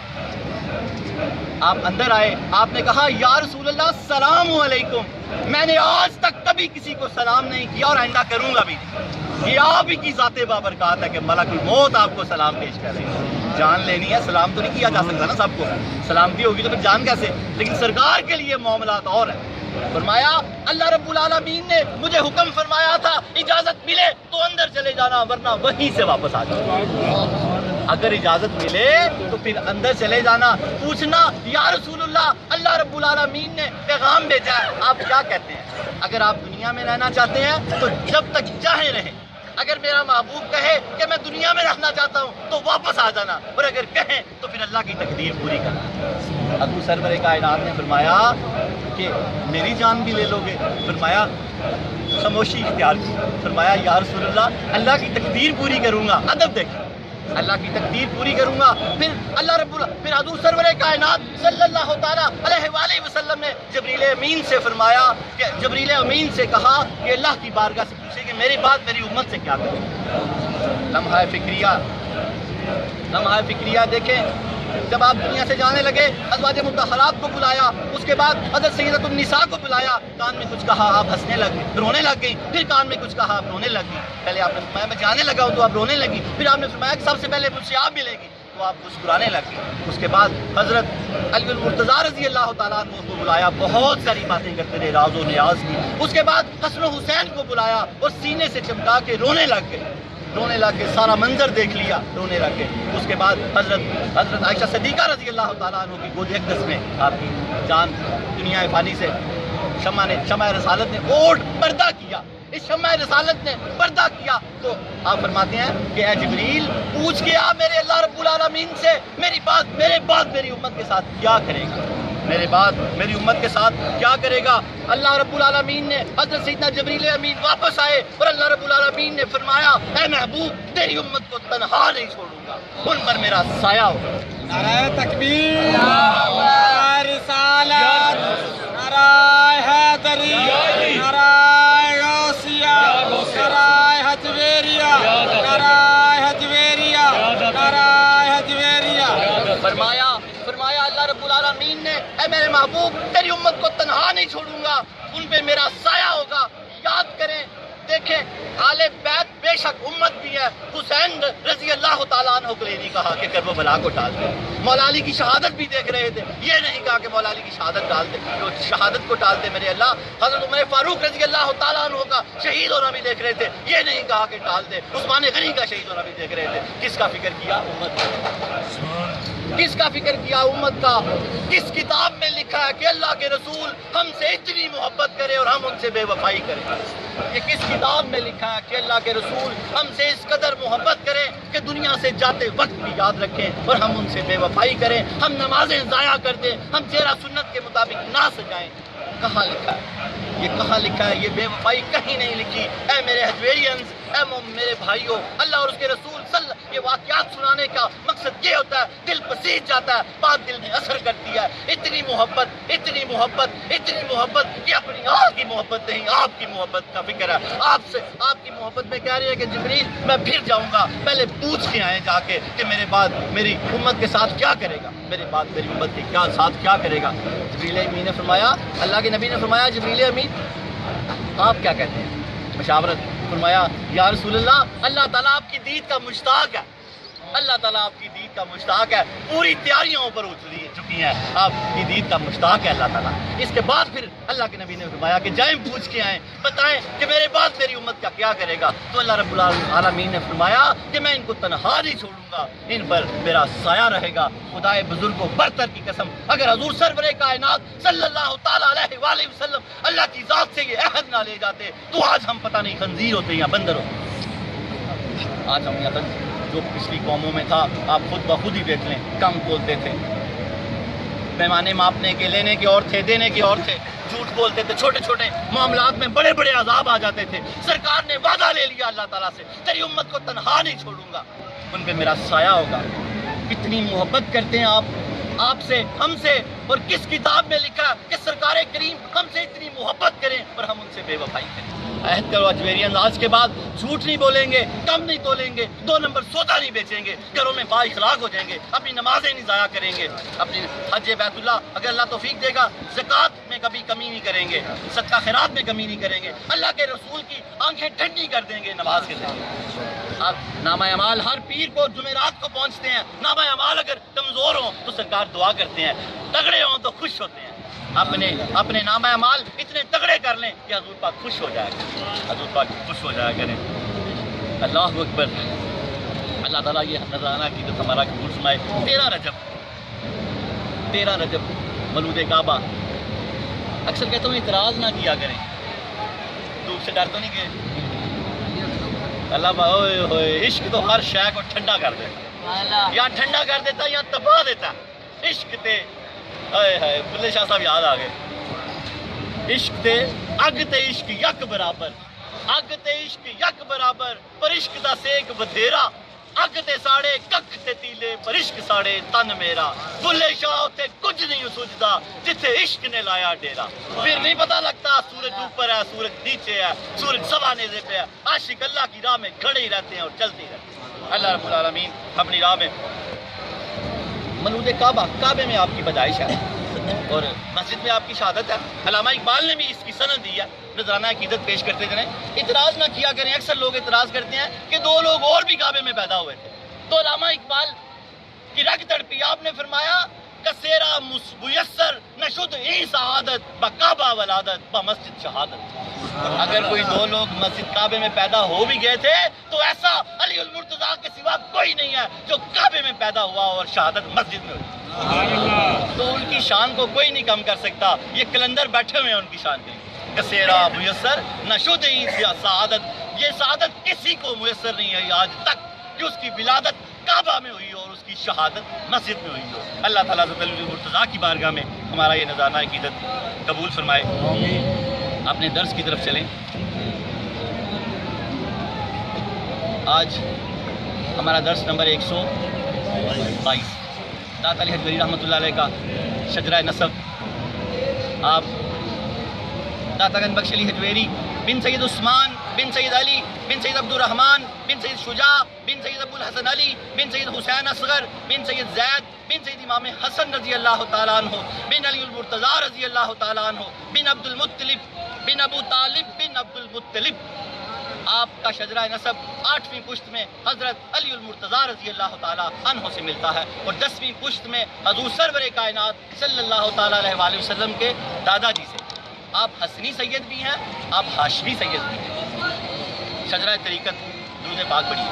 آپ اندر آئے، آپ نے کہا یا رسول اللہ السلام علیکم، میں نے آج تک کبھی کسی کو سلام نہیں کیا اور آئندہ کروں گا بھی نہیں۔ یہ آپ ہی کی ذات بابرکات ہے کہ ملک الموت آپ کو سلام پیش کر رہے ہیں۔ جان لینی ہے، سلام تو نہیں کیا جا سکتا نا سب کو، سلامتی ہوگی تو پھر جان کیسے، لیکن سرکار کے لیے معاملات اور ہیں۔ فرمایا اللہ رب العالمین نے مجھے حکم فرمایا تھا اجازت ملے تو اندر چلے جانا ورنہ وہیں سے واپس آ جانا۔ اگر اجازت ملے تو پھر اندر چلے جانا، پوچھنا یا رسول اللہ اللہ رب العالمین نے پیغام بھیجا ہے، آپ کیا کہتے ہیں؟ اگر آپ دنیا میں رہنا چاہتے ہیں تو جب تک چاہیں رہیں، اگر میرا محبوب کہے کہ میں دنیا میں رہنا چاہتا ہوں تو واپس آ جانا، اور اگر کہیں تو پھر اللہ کی تقدیر پوری کرنا۔ حضور سرور کائنات نے فرمایا کہ میری جان بھی لے لو گے؟ فرمایا خاموشی اختیار کی، فرمایا یا رسول اللہ اللہ کی تقدیر پوری کروں گا، ادب دیکھ، اللہ کی تقدیر پوری کروں گا۔ پھر حضور سرور کائنات صلی اللہ تعالیٰ علیہ وآلہ وسلم نے جبریل امین سے فرمایا کہ جبریل امین سے کہا کہ اللہ کی بارگاہ سے پوچھے کہ میری بات میری امت سے کیا کریں۔ لمحہ فکریہ دیکھیں، جب آپ دنیا سے جانے لگے ازواج مطہرات کو بلایا، اس کے بعد حضرت سیدۃ النساء کو بلایا، کان میں کچھ کہا آپ ہنسنے لگ گئی، رونے لگ گئی، پھر کان میں کچھ کہا آپ رونے لگ گئی۔ پہلے آپ نے فرمایا میں جانے لگا ہوں تو آپ رونے لگی، پھر آپ نے فرمایا کہ سب سے پہلے مجھ سے آپ ملے گی تو آپ مسکرانے لگ گئی۔ اس کے بعد حضرت علی المرتضیٰ رضی اللہ تعالیٰ عنہ کو بلایا، بہت ساری باتیں کرتے رہے، راز و نیاز کی۔ اس کے بعد حسن و حسین کو بلایا اور سینے سے چمٹا کے رونے لگ گئے، سارا منظر دیکھ لیا، رونے لگ گئے۔ اس کے بعد حضرت عائشہ صدیقہ رضی اللہ تعالیٰ عنہ کی گود اقدس میں آپ کی جان دنیا فانی سے شمع رسالت نے اوٹ پردہ کیا، اس شمع رسالت نے پردہ کیا تو آپ فرماتے ہیں کہ اے جبریل پوچھ کے آپ میرے اللہ رب العالمین سے میرے بعد میری امت کے ساتھ کیا کرے گا، میرے بعد میری امت کے ساتھ کیا کرے گا۔ اللہ رب العالمین نے حضرت سیدنا جبریل امین واپس آئے اور اللہ رب العالمین نے فرمایا اے محبوب تیری امت کو تنہا نہیں چھوڑوں گا، ان پر میرا سایہ ہوگا۔ نعرہ تکبیر، نعرہ رسالت، نعرہ حیدری، نعرہ غوثیہ، نعرہ حجویریہ، نعرہ حجویریہ، نعرہ حجویریہ۔ فرمایا اللہ رب العالمین نے اے میرے محبوب تیری امت کو تنہا نہیں چھوڑوں گا، ان پہ میرا سایہ ہوگا۔ یاد کریں، دیکھیں آل بیت بے شک امت بھی ہے ہے حسین رضی اللہ تعالیٰ عنہ کو نہیں کہا کہ کربلا کو ٹال دے. مولا علی کی شہادت بھی دیکھ رہے تھے, یہ نہیں کہا کہ مولا علی کی شہادت ٹال دے, تو شہادت کو ٹال دے میرے اللہ. حضرت عمر فاروق رضی اللہ تعالیٰ عنہ کا شہید ہونا بھی دیکھ رہے تھے, یہ نہیں کہا کہ ٹال دے. عثمان غنی کا شہید ہونا بھی دیکھ رہے تھے. کس کا فکر کیا؟ امت کا. کس کا فکر کیا؟ امت کا. کس کتاب میں لکھا ہے کہ اللہ کے رسول ہم سے اتنی محبت کرے اور ہم ان سے بے وفائی کریں؟ یہ کس کتاب میں لکھا ہے کہ اللہ کے رسول ہم سے اس قدر محبت کریں کہ دنیا سے جاتے وقت بھی یاد رکھیں اور ہم ان سے بے وفائی کریں, ہم نمازیں ضائع کر دیں, ہم چہرہ سنت کے مطابق نہ سجائیں؟ کہاں لکھا ہے یہ؟ کہاں لکھا ہے یہ بے وفائی؟ کہیں نہیں لکھی. اے میرے ہجویرینز, اے میرے بھائیوں, اللہ اور اس کے رسول یہ واقعات سنانے کا مقصد یہ ہوتا ہے دل پسیج جاتا ہے, بات دل میں اثر کرتی ہے. اتنی محبت, اتنی محبت, اتنی محبت کہ اپنی آپ کی محبت نہیں, آپ کی محبت کا فکر ہے. آپ سے آپ کی محبت میں کہہ رہی ہے کہ جبریل میں پھر جاؤں گا, پہلے پوچھ کے آئے جا کے کہ میرے بعد میری امت کے ساتھ کیا کرے گا, میرے بعد میری امت کے ساتھ کیا کرے گا. جبریل امین نے فرمایا, اللہ کے نبی نے فرمایا, جبریل امین آپ کیا کہتے ہیں؟ مشاورت. فرمایا یا رسول اللہ تعالیٰ آپ کی دید کا مشتاق ہے, اللہ تعالیٰ آپ کی دید کا مشتاق ہے, پوری تیاریاں اوپر اٹھ چکی ہیں, آپ کی دید کا مشتاق ہے اللہ تعالیٰ. اس کے بعد پھر اللہ کے نبی نے فرمایا کہ جائیں پوچھ کے آئیں, بتائیں کہ میرے بعد میری امت کا کیا کرے گا. تو اللہ رب العالمین نے فرمایا کہ میں ان کو تنہا نہیں چھوڑوں گا, ان پر میرا سایہ رہے گا. خدائے بزرگ و برتر کی قسم, اگر حضور سرور کائنات صلی اللہ تعالیٰ علیہ وآلہ وسلم اللہ کی ذات سے یہ عہد نہ لے جاتے تو آج ہم پتہ نہیں خنزیر ہوتے یا بندر ہوتے. آج ہم یا جو پچھلی قوموں میں تھا آپ خود بخود ہی دیکھ لیں, کم بولتے تھے, پیمانے ماپنے کے لینے کے اور تھے, دینے کے اور تھے, جھوٹ بولتے تھے, چھوٹے چھوٹے معاملات میں بڑے بڑے عذاب آ جاتے تھے. سرکار نے وعدہ لے لیا اللہ تعالیٰ سے, تیری امت کو تنہا نہیں چھوڑوں گا, ان پہ میرا سایہ ہوگا. کتنی محبت کرتے ہیں آپ سے, ہم سے, اور کس کتاب میں لکھا کہ سرکار کریم ہم سے اتنی محبت کریں اور ہم ان سے بے وفائی کریں. عہد کرو اجویرین, آج کے بعد جھوٹ نہیں بولیں گے, کم نہیں تولیں گے, 2 نمبر سودا نہیں بیچیں گے, گھروں میں با اخلاق ہو جائیں گے, اپنی نمازیں نہیں ضائع کریں گے, اپنی حج بیت اللہ اگر اللہ توفیق دے گا زکوٰۃ میں کبھی کمی نہیں کریں گے, صدقہ خیرات میں کمی نہیں کریں گے, اللہ کے رسول کی آنکھیں ٹھنڈی کر دیں گے نماز کے ذریعے. آپ نامہ اعمال ہر پیر کو جمعرات کو پہنچتے ہیں, نامہ اعمال اگر کمزور ہوں تو سرکار دعا کرتے ہیں, تگڑے ہوں تو خوش ہوتے ہیں. اپنے نامہ اعمال اتنے تگڑے کر لیں کہ حضور پاک خوش ہو جائے گا, حضور پاک خوش ہو جایا کریں. اللہ اکبر. اللہ تعالیٰ یہ نذرانہ کی تو ہمارا قبول فرمائے. 13 رجب مولود کعبہ. اکثر کہتا ہوں اعتراض نہ کیا کریں, دھوپ سے ڈر تو نہیں کہ اللہ ہوئے ہوئے عشق تو ہر شے کو ٹھنڈا کر دیتا, یا ٹھنڈا کر دیتا یا تباہ دیتا. عشق تے ہائے بلے شاہ صاحب یاد آ گئے. عشق تے اگ تے عشق یک برابر, اگ تے عشق یک برابر, پر عشق دا سیک بدھیرا, اگ تے ساڑے کک تے تیلے, پر عشق ساڑے تن میرا. بلے شاہ تے کچھ نہیں سوچدا جتھے عشق نے لایا ڈیرا. پھر نہیں پتہ لگتا سورج اوپر ہے سورج نیچے ہے, سورج سوا نیزے پہ ہے. عاشق اللہ کی راہ میں کھڑے ہی رہتے ہیں اور چلتے ہی رہتے ہیں. اللہ رب العالمین اپنی راہ میں مولود کعبے میں آپ کی پیدائش ہے اور مسجد میں آپ کی شہادت ہے. علامہ اقبال نے بھی اس کی سند دی ہے, نذرانہ عقیدت پیش کرتے جنہیں. اعتراض نہ کیا کریں. اکثر لوگ اعتراض کرتے ہیں کہ 2 لوگ اور بھی کعبے میں پیدا ہوئے تھے. تو علامہ اقبال کی رگ تڑپی, آپ نے فرمایا کسیرا میسر نشد ای سعادت بکعبہ ولادت بمسجد شہادت. اگر کوئی 2 لوگ مسجد کعبے میں پیدا ہو بھی گئے تھے تو ایسا علی المرتضیٰ کے سوا کوئی نہیں ہے جو کعبے میں پیدا ہوا اور شہادت مسجد میں ہوئی. تو ان کی شان کو کوئی نہیں کم کر سکتا. یہ کلندر بیٹھے ہوئے ہیں ان کی شان کے. کسیرا میسر نشد ای سعادت, یہ سعادت کسی کو میسر نہیں ہے آج تک کہ اس کی ولادت کعبہ میں ہوئی ہو اور اس کی شہادت مسجد میں ہوئی ہو. اللہ تعالیٰ علی المرتضیٰ کی بارگاہ میں ہمارا یہ نذرانہ عقیدت قبول فرمائے. اپنے درس کی طرف چلیں. آج ہمارا درس نمبر 122. داتا علی حجویری رحمۃ اللہ علیہ کا شجرہ نسب. آپ داتا گنج بخش علی حجویری بن سید عثمان بن سید علی بن سید عبد الرحمن بن سید شجاع بن سید ابو الحسن علی بن سید حسین اصغر بن سید زید بن سید امام حسن رضی اللہ تعالیٰ عنہ بن علی المرتضیٰ رضی اللہ تعالیٰ عنہ بن عبد المطلب بن ابو طالب بن عبد المطلب آپ کا شجرہ نسب 8ویں پشت میں حضرت علی المرتضیٰ رضی اللہ تعالیٰ عنہ سے ملتا ہے اور 10ویں پشت میں حضور سرور کائنات صلی اللہ تعالیٰ علیہ وآلہ وسلم کے دادا جی سے۔ آپ حسنی سید بھی ہیں، آپ ہاشمی سید بھی ہیں۔ شجرہ طریقت درود پاک پڑھیے۔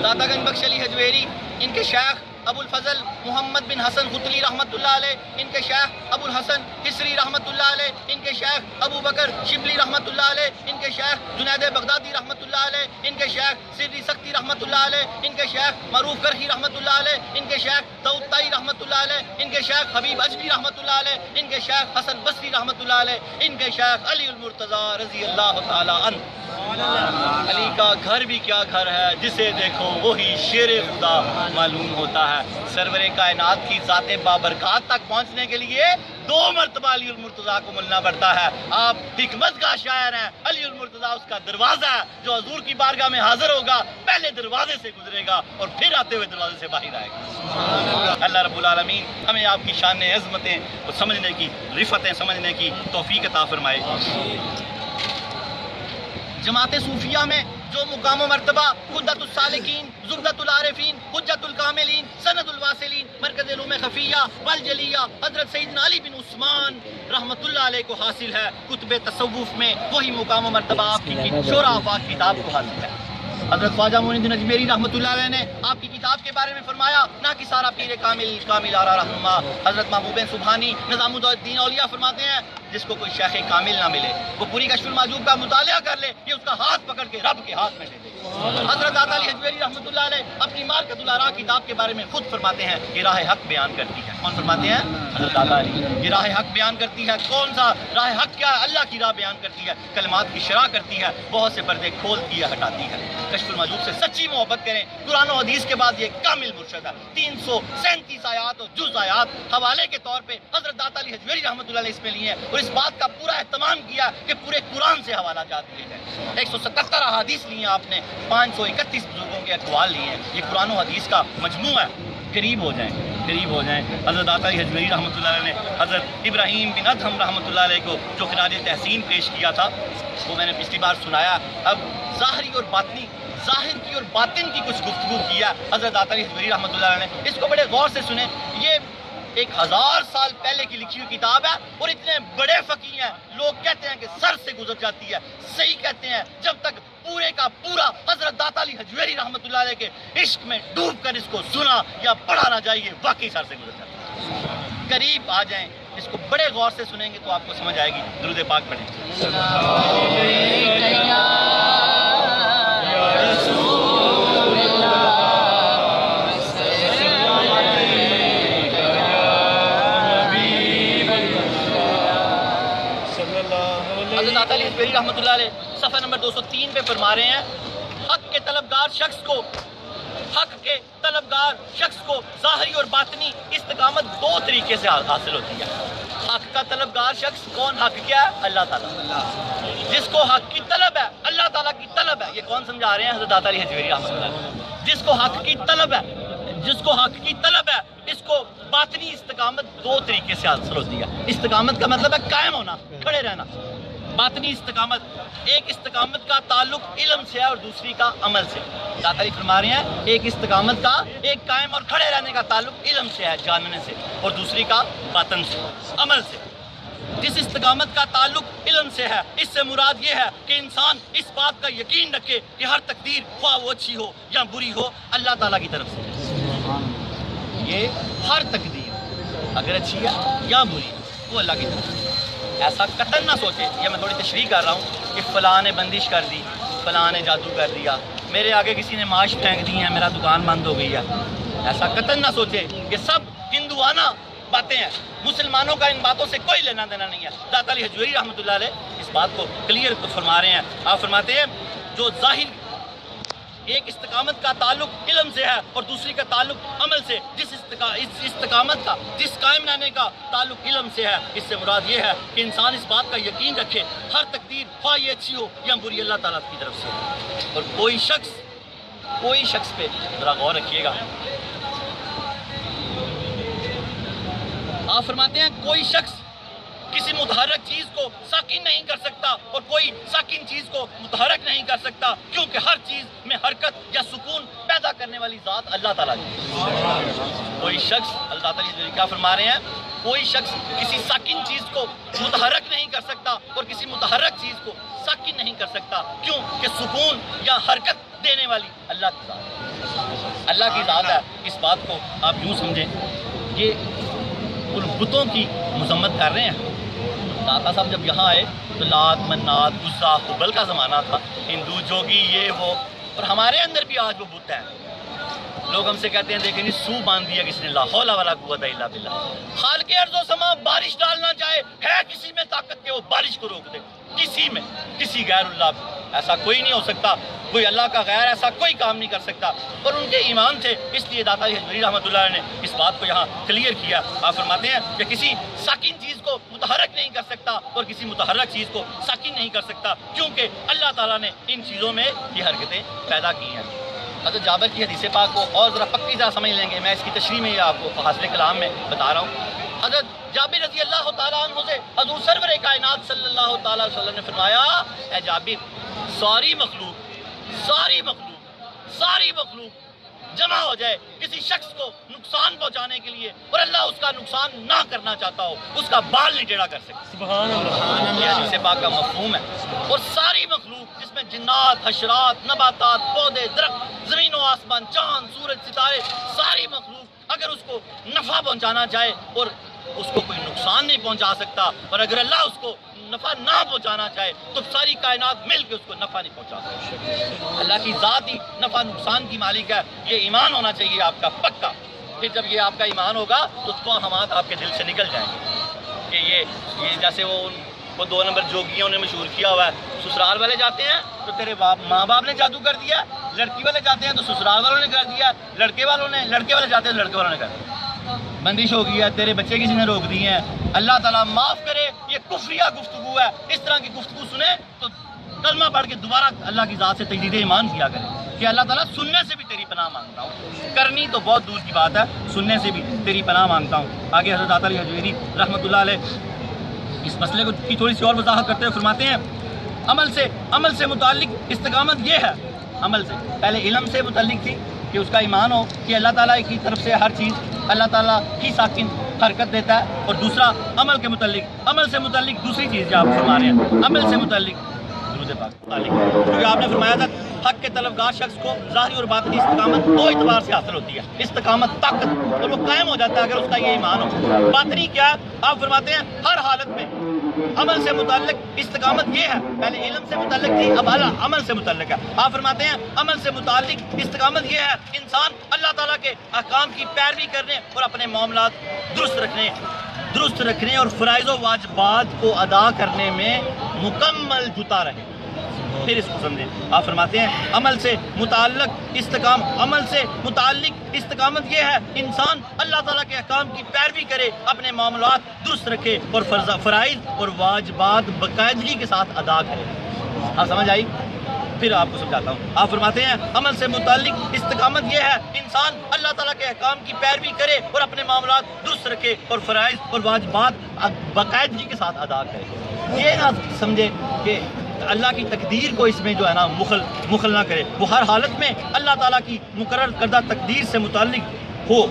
داتا گنج بخش علی حجویری، ان کے شیخ ابو الفضل محمد بن حسن خطلی رحمۃ اللہ علیہ، ان کے شیخ ابو الحسن حسری رحمۃ اللہ علیہ، ان کے شیخ ابو بکر شبلی رحمۃ اللہ علیہ، ان کے شیخ جنید بغدادی رحمۃ اللہ علیہ، ان کے شیخ سری سختی رحمۃ اللہ علیہ، ان کے شیخ معروف کرخی رحمۃ اللہ علیہ، ان کے شیخ داؤد طائی رحمۃ اللہ علیہ، ان کے شیخ حبیب اجمی رحمۃ اللہ علیہ، ان کے شیخ حسن بصری رحمۃ اللہ علیہ، ان کے شیخ علی المرتضیٰ رضی اللہ تعالی عنہ۔ علی کا گھر بھی کیا گھر ہے، جسے دیکھو وہی شیر خدا معلوم ہوتا ہے۔ سرور کائنات کی ذات بابرکات تک پہنچنے کے لیے 2 مرتبہ علی المرتضیٰ کو ملنا پڑتا ہے۔ آپ حکمت کا شاعر ہیں، علی المرتضیٰ اس کا دروازہ ہے جو حضور کی بارگاہ میں حاضر ہوگا، پہلے دروازے سے گزرے گا اور پھر آتے ہوئے دروازے سے باہر آئے گا۔ اللہ رب العالمین ہمیں آپ کی شان عظمتیں سمجھنے کی، رفتیں سمجھنے کی توفیق عطا فرمائے۔ جماعت صوفیہ میں جو مقام و مرتبہ قدۃ السالکین، زبدۃ العارفین، حجت الکاملین، سند الواصلین، مرکز علوم خفیہ والجلیہ حضرت سیدنا علی بن عثمان رحمۃ اللہ علیہ کو حاصل ہے، کتب تصوف میں وہی مقام و مرتبہ آپ کی شورا افاق کتاب کو حاصل ہے۔ حضرت خواجہ معین الدین اجمیری رحمۃ اللہ علیہ نے آپ کی کتاب کے بارے میں فرمایا، نہ کہ سارا پیر کامل آرا رہنما۔ حضرت محبوب سبحانی نظام الدین اولیاء فرماتے ہیں، جس کو کوئی شیخ کامل نہ ملے وہ پوری کشف المحجوب کا مطالعہ کر لے، یہ اس کا ہاتھ پکڑ کے رب کے ہاتھ میں دے دے۔ حضرت داتا علی حجویری رحمۃ اللہ علیہ اپنی مارکۃ الاراء کتاب کے بارے میں خود فرماتے ہیں، یہ راہ حق بیان کرتی ہے۔ کون فرماتے ہیں؟ حضرت داتا علی۔ یہ راہ حق بیان کرتی ہے، کون سا راہ حق کیا ہے؟ اللہ کی راہ بیان کرتی ہے، کلمات کی شرح کرتی ہے، بہت سے پردے کھولتی ہے، ہٹاتی ہے۔ کشف المحجوب سے سچی محبت کریں، قرآن و حدیث کے بعد یہ کامل مرشد ہے۔ 337 آیات اور جز آیات حوالے کے طور پہ حضرت داتا علی حجویری رحمۃ اللہ علیہ اس میں لیے ہیں اور اس بات کا پورا اہتمام کیا کہ پورے قرآن سے حوالہ جات لیے جائیں۔ 177 احادیث لی ہیں آپ نے، 531 بزرگوں کے اقوال لیے ہیں، یہ قرآن و حدیث کا مجموعہ ہے۔ قریب ہو جائیں، قریب ہو جائیں۔ حضرت داتا علی حجویری رحمۃ اللہ علیہ نے حضرت ابراہیم بن ادہم رحمۃ اللہ علیہ کو جو خراج تحسین پیش کیا تھا وہ میں نے پچھلی بار سنایا۔ اب ظاہر کی اور باطن کی کچھ گفتگو کیا حضرت داتا علی حجویری رحمۃ اللہ علیہ نے، اس کو بڑے غور سے سنیں۔ یہ 1000 سال پہلے کی لکھی ہوئی کتاب ہے اور اتنے بڑے فقیہ ہیں، لوگ کہتے ہیں کہ سر سے گزر جاتی ہے، صحیح کہتے ہیں، جب تک پورے کا پورا حضرت داتا علی حجویری رحمۃ اللہ علیہ کے عشق میں ڈوب کر اس کو سنا یا پڑھا نہ جائیے، واقعی سر سے گزر جاتی ہے۔ قریب آ جائیں، اس کو بڑے غور سے سنیں گے تو آپ کو سمجھ آئے گی۔ درود پاک پڑھیں۔ حضرت داتا علی حجویری رحمۃ اللہ علیہ صفحہ نمبر 203 پہ فرما رہے ہیں، حق کے طلبگار شخص کو ظاہری اور باطنی استقامت 2 طریقے سے حاصل ہوتی ہے۔ حق کا طلبگار شخص کون؟ حق کیا ہے؟ اللہ تعالیٰ۔ جس کو حق کی طلب ہے، اللہ تعالیٰ کی طلب ہے، یہ کون سمجھا رہے ہیں؟ حضرت داتا علی حجویری رحمۃ اللہ علیہ۔ جس کو حق کی طلب ہے، اس کو باطنی استقامت 2 طریقے سے حاصل ہوتی ہے۔ استقامت کا مطلب ہے قائم ہونا، کھڑے رہنا۔ باطنی استقامت، ایک استقامت کا تعلق علم سے ہے اور دوسری کا عمل سے۔ داتا علی فرما رہے ہیں، ایک استقامت کا، ایک قائم اور کھڑے رہنے کا تعلق علم سے ہے، جاننے سے، اور دوسری کا باطن سے، عمل سے۔ جس استقامت کا تعلق علم سے ہے، اس سے مراد یہ ہے کہ انسان اس بات کا یقین رکھے کہ ہر تقدیر، خواہ وہ اچھی ہو یا بری ہو، اللہ تعالیٰ کی طرف سے۔ یہ ہر تقدیر اگر اچھی ہے یا بری وہ اللہ کی طرف سے۔ ایسا قطعاً نہ سوچے، یہ میں تھوڑی تشریح کر رہا ہوں کہ فلاں نے بندش کر دی، فلاں نے جادو کر دیا، میرے آگے کسی نے ماش پھینک دی ہیں، میرا دکان بند ہو گئی ہے۔ ایسا قطعاً نہ سوچے، یہ سب ہندوانہ باتیں ہیں، مسلمانوں کا ان باتوں سے کوئی لینا دینا نہیں ہے۔ داتا علی حجویری رحمۃ اللہ علیہ اس بات کو کلیئر فرما رہے ہیں۔ آپ فرماتے ہیں جو ظاہر ایک استقامت کا تعلق علم سے ہے اور دوسری کا تعلق عمل سے. جس استقامت کا، جس قائم رہنے کا تعلق علم سے ہے، اس سے مراد یہ ہے کہ انسان اس بات کا یقین رکھے ہر تقدیر خواہ یہ اچھی ہو یا بری اللہ تعالیٰ کی طرف سے. اور کوئی شخص پہ ذرا غور رکھیے گا، آپ فرماتے ہیں کوئی شخص کسی متحرک چیز کو ساکن نہیں کر سکتا اور کوئی ساکن چیز کو متحرک نہیں کر سکتا، کیونکہ ہر چیز میں حرکت یا سکون پیدا کرنے والی ذات اللہ تعالیٰ کی. کوئی شخص، اللہ تعالیٰ کیا فرما رہے ہیں، کوئی شخص کسی ساکن چیز کو متحرک نہیں کر سکتا اور کسی متحرک چیز کو ساکن نہیں کر سکتا، کیوں کہ سکون یا حرکت دینے والی اللہ کی ذات ہے. اللہ کی ذات ہے. اس بات کو آپ یوں سمجھیں، یہ ان بتوں کی مذمت کر رہے ہیں. داتا صاحب جب یہاں آئے تو لات، منات، عزا، حبل کا زمانہ تھا، ہندو جوگی یہ وہ، اور ہمارے اندر بھی آج وہ بت ہیں. لوگ ہم سے کہتے ہیں دیکھیں نہیں سو باندھ دیا کس نے، لا حول ولا قوت الا باللہ. خالق ارض و سما بارش ڈالنا چاہے، ہے کسی میں طاقت کہ وہ بارش کو روک دے، کسی میں، کسی غیر اللہ میں ایسا کوئی نہیں ہو سکتا. کوئی اللہ کا غیر ایسا کوئی کام نہیں کر سکتا. اور ان کے ایمان تھے، اس لیے داتا حجویری رحمۃ اللہ علیہ نے اس بات کو یہاں کلیئر کیا. آپ فرماتے ہیں کہ کسی ساکن چیز کو متحرک نہیں کر سکتا اور کسی متحرک چیز کو ساکن نہیں کر سکتا، کیونکہ اللہ تعالیٰ نے ان چیزوں میں یہ حرکتیں پیدا کی ہیں. حضرت جابر کی حدیث پاک کو اور ذرا پکی طرح سمجھ لیں گے، میں اس کی تشریح میں آپ کو حاصل کلام میں بتا رہا ہوں. حضرت جابر رضی اللہ تعالیٰ عنہ سے حضور سرور کائنات صلی اللہ تعالیٰ علیہ وسلم نے فرمایا، اے جابر، ساری مخلوق جمع ہو جائے کسی شخص کو نقصان پہنچانے کے لیے اور اللہ اس کا نقصان نہ کرنا چاہتا ہو، اس کا بال نہیں ٹیڑھا کر سکتا. سبحان اللہ. یہ حدیث پاک کا مفہوم ہے. اور ساری مخلوق جس میں جنات، حشرات، نباتات، پودے، درخت، زمین و آسمان، چاند، سورج، ستارے، ساری مخلوق اگر اس کو نفع پہنچانا چاہے اور اس کو کوئی نقصان نہیں پہنچا سکتا، اور اگر اللہ اس کو نفع نہ پہنچانا چاہے تو ساری کائنات مل کے اس کو نفع نہیں پہنچا سکتی. اللہ کی ذات ہی نفع نقصان کی مالک ہے. یہ ایمان ہونا چاہیے آپ کا پکا. پھر جب یہ آپ کا ایمان ہوگا تو توہمات آپ کے دل سے نکل جائیں گے. کہ یہ جیسے وہ 2 نمبر جوگیوں نے مشہور کیا ہوا ہے، سسرال والے جاتے ہیں تو تیرے ماں باپ نے جادو کر دیا، لڑکی والے جاتے ہیں تو سسرال والوں نے کر دیا، لڑکے والے جاتے ہیں تو لڑکے والوں نے کر دیا. بندش ہو گئی ہے، تیرے بچے کسی نے روک دی ہیں، اللہ تعالیٰ معاف کرے. یہ کفریہ گفتگو ہے. اس طرح کی گفتگو سنیں تو کلمہ پڑھ کے دوبارہ اللہ کی ذات سے تجدید ایمان کیا کرے کہ اللہ تعالیٰ سننے سے بھی تیری پناہ مانگتا ہوں، کرنی تو بہت دور کی بات ہے، سننے سے بھی تیری پناہ مانگتا ہوں. آگے حضرت داتا حجویری رحمۃ اللہ علیہ اس مسئلے کی تھوڑی سی اور وضاحت کرتے ہوئے فرماتے ہیں، عمل سے متعلق استقامت یہ ہے. عمل سے پہلے علم سے متعلق تھی کہ اس کا ایمان ہو کہ اللہ تعالیٰ کی طرف سے ہر چیز اللہ تعالیٰ کی ساکن حرکت دیتا ہے. اور دوسرا عمل سے متعلق دوسری چیز جو آپ فرما رہے ہیں، عمل سے متعلق درود پاک کیونکہ آپ نے فرمایا تھا حق کے طلبگار شخص کو ظاہری اور باطنی استقامت 2 اعتبار سے حاصل ہوتی ہے. استقامت طاقت، اور وہ قائم ہو جاتا ہے اگر اس کا یہ ایمان ہو. باطنی کیا؟ آپ فرماتے ہیں ہر حالت میں. عمل سے متعلق استقامت یہ ہے، پہلے علم سے متعلق تھی، اب عمل سے متعلق ہے. آپ فرماتے ہیں عمل سے متعلق استقامت یہ ہے، انسان اللہ تعالیٰ کے احکام کی پیروی کرنے اور اپنے معاملات درست رکھنے اور فرائض و واجبات کو ادا کرنے میں مکمل جتا رہے. پھر اس کو سمجھیں. آپ فرماتے ہیں عمل سے متعلق استقامت یہ ہے، انسان اللہ تعالیٰ کے احکام کی پیروی کرے، اپنے معاملات درست رکھے اور فرائض اور واجبات باقاعدگی کے ساتھ ادا کرے. آپ سمجھ آئی؟ پھر آپ کو سمجھاتا ہوں. آپ فرماتے ہیں عمل سے متعلق استقامت یہ ہے، انسان اللہ تعالیٰ کے احکام کی پیروی کرے اور اپنے معاملات درست رکھے اور فرائض اور واجبات باقاعدگی کے ساتھ ادا کرے. یہ نہ سمجھے کہ اللہ کی تقدیر کو اس میں جو ہے نا مخل نہ کرے. وہ ہر حالت میں اللہ تعالیٰ کی مقرر کردہ تقدیر سے متعلق ہو.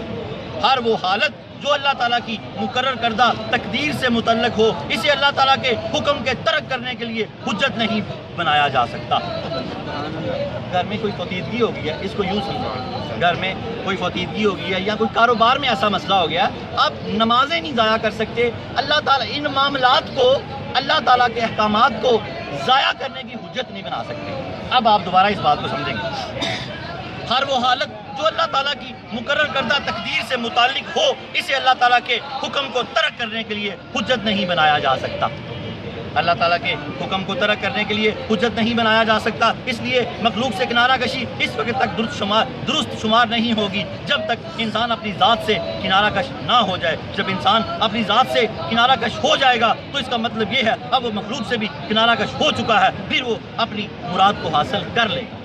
ہر وہ حالت جو اللہ تعالیٰ کی مقرر کردہ تقدیر سے متعلق ہو، اسے اللہ تعالیٰ کے حکم کے ترک کرنے کے لیے حجت نہیں بنایا جا سکتا. گھر میں کوئی فوتیدگی ہو گئی ہے، اس کو یوں سمجھو، گھر میں کوئی فوتیدگی ہو گئی ہے یا کوئی کاروبار میں ایسا مسئلہ ہو گیا، آپ نمازیں نہیں ضائع کر سکتے. اللہ تعالیٰ ان معاملات کو، اللہ تعالیٰ کے احکامات کو ضائع کرنے کی حجت نہیں بنا سکتے. اب آپ دوبارہ اس بات کو سمجھیں گے. ہر وہ حالت جو اللہ تعالیٰ کی مقرر کردہ تقدیر سے متعلق ہو، اسے اللہ تعالیٰ کے حکم کو ترک کرنے کے لیے حجت نہیں بنایا جا سکتا. اللہ تعالیٰ کے حکم کو ترک کرنے کے لیے حجت نہیں بنایا جا سکتا، اس لیے مخلوق سے کنارہ کشی اس وقت تک درست شمار نہیں ہوگی جب تک انسان اپنی ذات سے کنارہ کش نہ ہو جائے۔ جب انسان اپنی ذات سے کنارہ کش ہو جائے گا تو اس کا مطلب یہ ہے اب وہ مخلوق سے بھی کنارہ کش ہو چکا ہے، پھر وہ اپنی مراد کو حاصل کر لے گا۔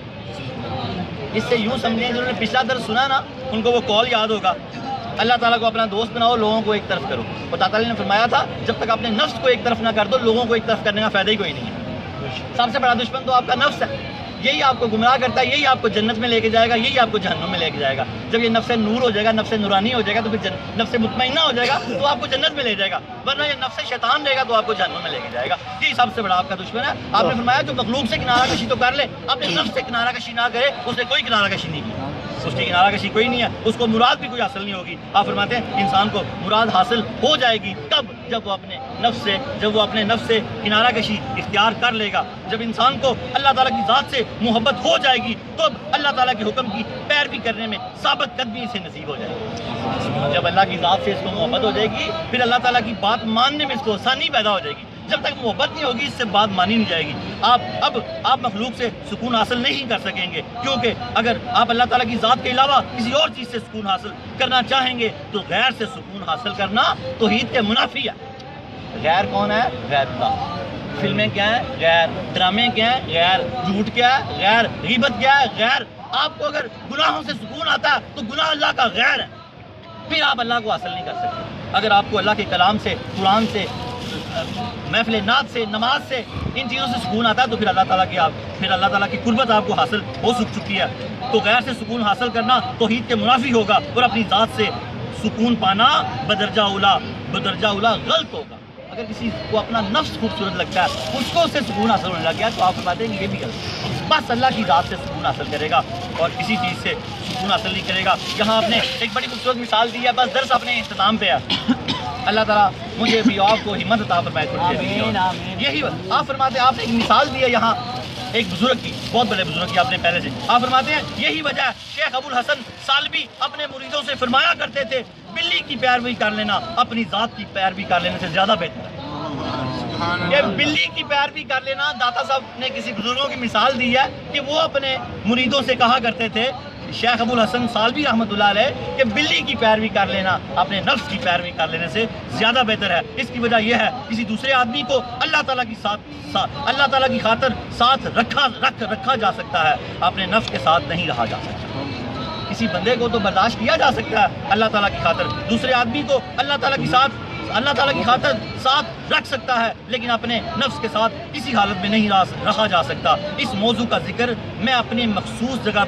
اس سے یوں سمجھیں جنہوں نے پچھلا درس سنا نا ان کو وہ قول یاد ہوگا، اللہ تعالیٰ کو اپنا دوست بناؤ، لوگوں کو ایک طرف کرو۔ اور تعالیٰ نے فرمایا تھا جب تک اپنے نفس کو ایک طرف نہ کر دو لوگوں کو ایک طرف کرنے کا فائدہ ہی کوئی نہیں ہے۔ سب سے بڑا دشمن تو آپ کا نفس ہے، یہی آپ کو گمراہ کرتا ہے، یہی آپ کو جنت میں لے کے جائے گا، یہی آپ کو جہنم میں لے کے جائے گا۔ جب یہ نفس نور ہو جائے گا، نفس نورانی ہو جائے گا تو پھر نفس مطمئنہ ہو جائے گا تو آپ کو جنت میں لے جائے گا، ورنہ یہ نفس شیطان رہے گا تو آپ کو جہنم میں لے کے جائے گا۔ یہی سب سے بڑا آپ کا دشمن ہے۔ آپ نے فرمایا جو مخلوق سے کنارہ کشی تو کر لے، اپنے نفس سے کنارہ کشی نہ کرے، اس نے کوئی کنارہ کشی نہیں کی، اس کی کنارہ کشی کوئی نہیں ہے، اس کو مراد بھی کوئی حاصل نہیں ہوگی۔ آپ فرماتے ہیں انسان کو مراد حاصل ہو جائے گی کب؟ جب وہ اپنے نفس سے کنارہ کشی اختیار کر لے گا۔ جب انسان کو اللہ تعالیٰ کی ذات سے محبت ہو جائے گی تو اب اللہ تعالیٰ کے حکم کی پیروی کرنے میں ثابت قدمی سے نصیب ہو جائے گی۔ جب اللہ کی ذات سے اس کو محبت ہو جائے گی پھر اللہ تعالیٰ کی بات ماننے میں اس کو آسانی پیدا ہو جائے گی۔ جب تک محبت نہیں ہوگی اس سے بات مانی نہیں جائے گی۔ آپ مخلوق سے سکون حاصل نہیں کر سکیں گے، کیونکہ اگر آپ اللہ تعالیٰ کی ذات کے علاوہ کسی اور چیز سے سکون حاصل کرنا چاہیں گے تو غیر سے سکون حاصل کرنا توحید کے منافی ہے۔ غیر کون ہے؟ غیر اللہ۔ فلمیں کیا ہیں؟ غیر۔ ڈرامے کیا ہیں؟ غیر۔ جھوٹ کیا ہے؟ غیر۔ غیبت کیا ہے؟ غیر۔ آپ کو اگر گناہوں سے سکون آتا ہے تو گناہ اللہ کا غیر ہے، پھر آپ اللہ کو حاصل نہیں کر سکتے۔ اگر آپ کو اللہ کے کلام سے، قرآن سے، محفل نعت سے، نماز سے، ان چیزوں سے سکون آتا ہے تو پھر اللہ تعالیٰ کی قربت آپ کو حاصل ہو چکی ہے۔ تو غیر سے سکون حاصل کرنا توحید کے منافی ہوگا اور اپنی ذات سے سکون پانا بدرجہ اولا غلط ہوگا۔ اگر کسی کو اپنا نفس خوبصورت لگتا ہے اس کو اس سے سکون حاصل ہونے لگ گیا تو آپ فرماتے ہیں کہ یہ بھی غلط ہے۔ بس اللہ کی ذات سے سکون حاصل کرے گا اور کسی چیز سے سکون حاصل نہیں کرے گا۔ یہاں آپ نے ایک بڑی خوبصورت مثال دی ہے، بس درس اپنے اختتام پہ ہے۔ اللہ تعالیٰ مجھے بھی آپ کو ہمت عطا فرمائے۔ یہی آپ فرماتے ہیں، آپ نے ایک مثال دی ہے یہاں ایک بزرگ کی، بہت بڑے بزرگ کی آپ نے پہلے سے۔ آپ فرماتے ہیں یہی وجہ ہے شیخ ابو الحسن سالبی اپنے مریدوں سے فرمایا کرتے تھے بلی کی پیروی کر لینا اپنی ذات کی پیروی کر لینے سے زیادہ بہتر ہے۔ یہ بلی کی پیروی کر لینا، داتا صاحب نے کسی بزرگوں کی مثال دی ہے کہ وہ اپنے مریدوں سے کہا کرتے تھے شیخ ابو الحسن سالبی رحمۃ اللہ علیہ کہ بلی کی پیروی کر لینا اپنے نفس کی پیروی کر لینے سے زیادہ بہتر ہے۔ اس کی وجہ یہ ہے کسی دوسرے آدمی کو اللہ تعالیٰ کی خاطر ساتھ رکھا جا سکتا ہے، اپنے نفس کے ساتھ نہیں رہا جا سکتا۔ کسی بندے کو تو برداشت کیا جا سکتا ہے اللہ تعالیٰ کی خاطر، دوسرے آدمی کو اللہ تعالیٰ کی خاطر ساتھ رکھ سکتا ہے، لیکن اپنے نفس کے ساتھ کسی حالت میں نہیں رہا جا سکتا۔ اس موضوع کا ذکر میں اپنی مخصوص جگہ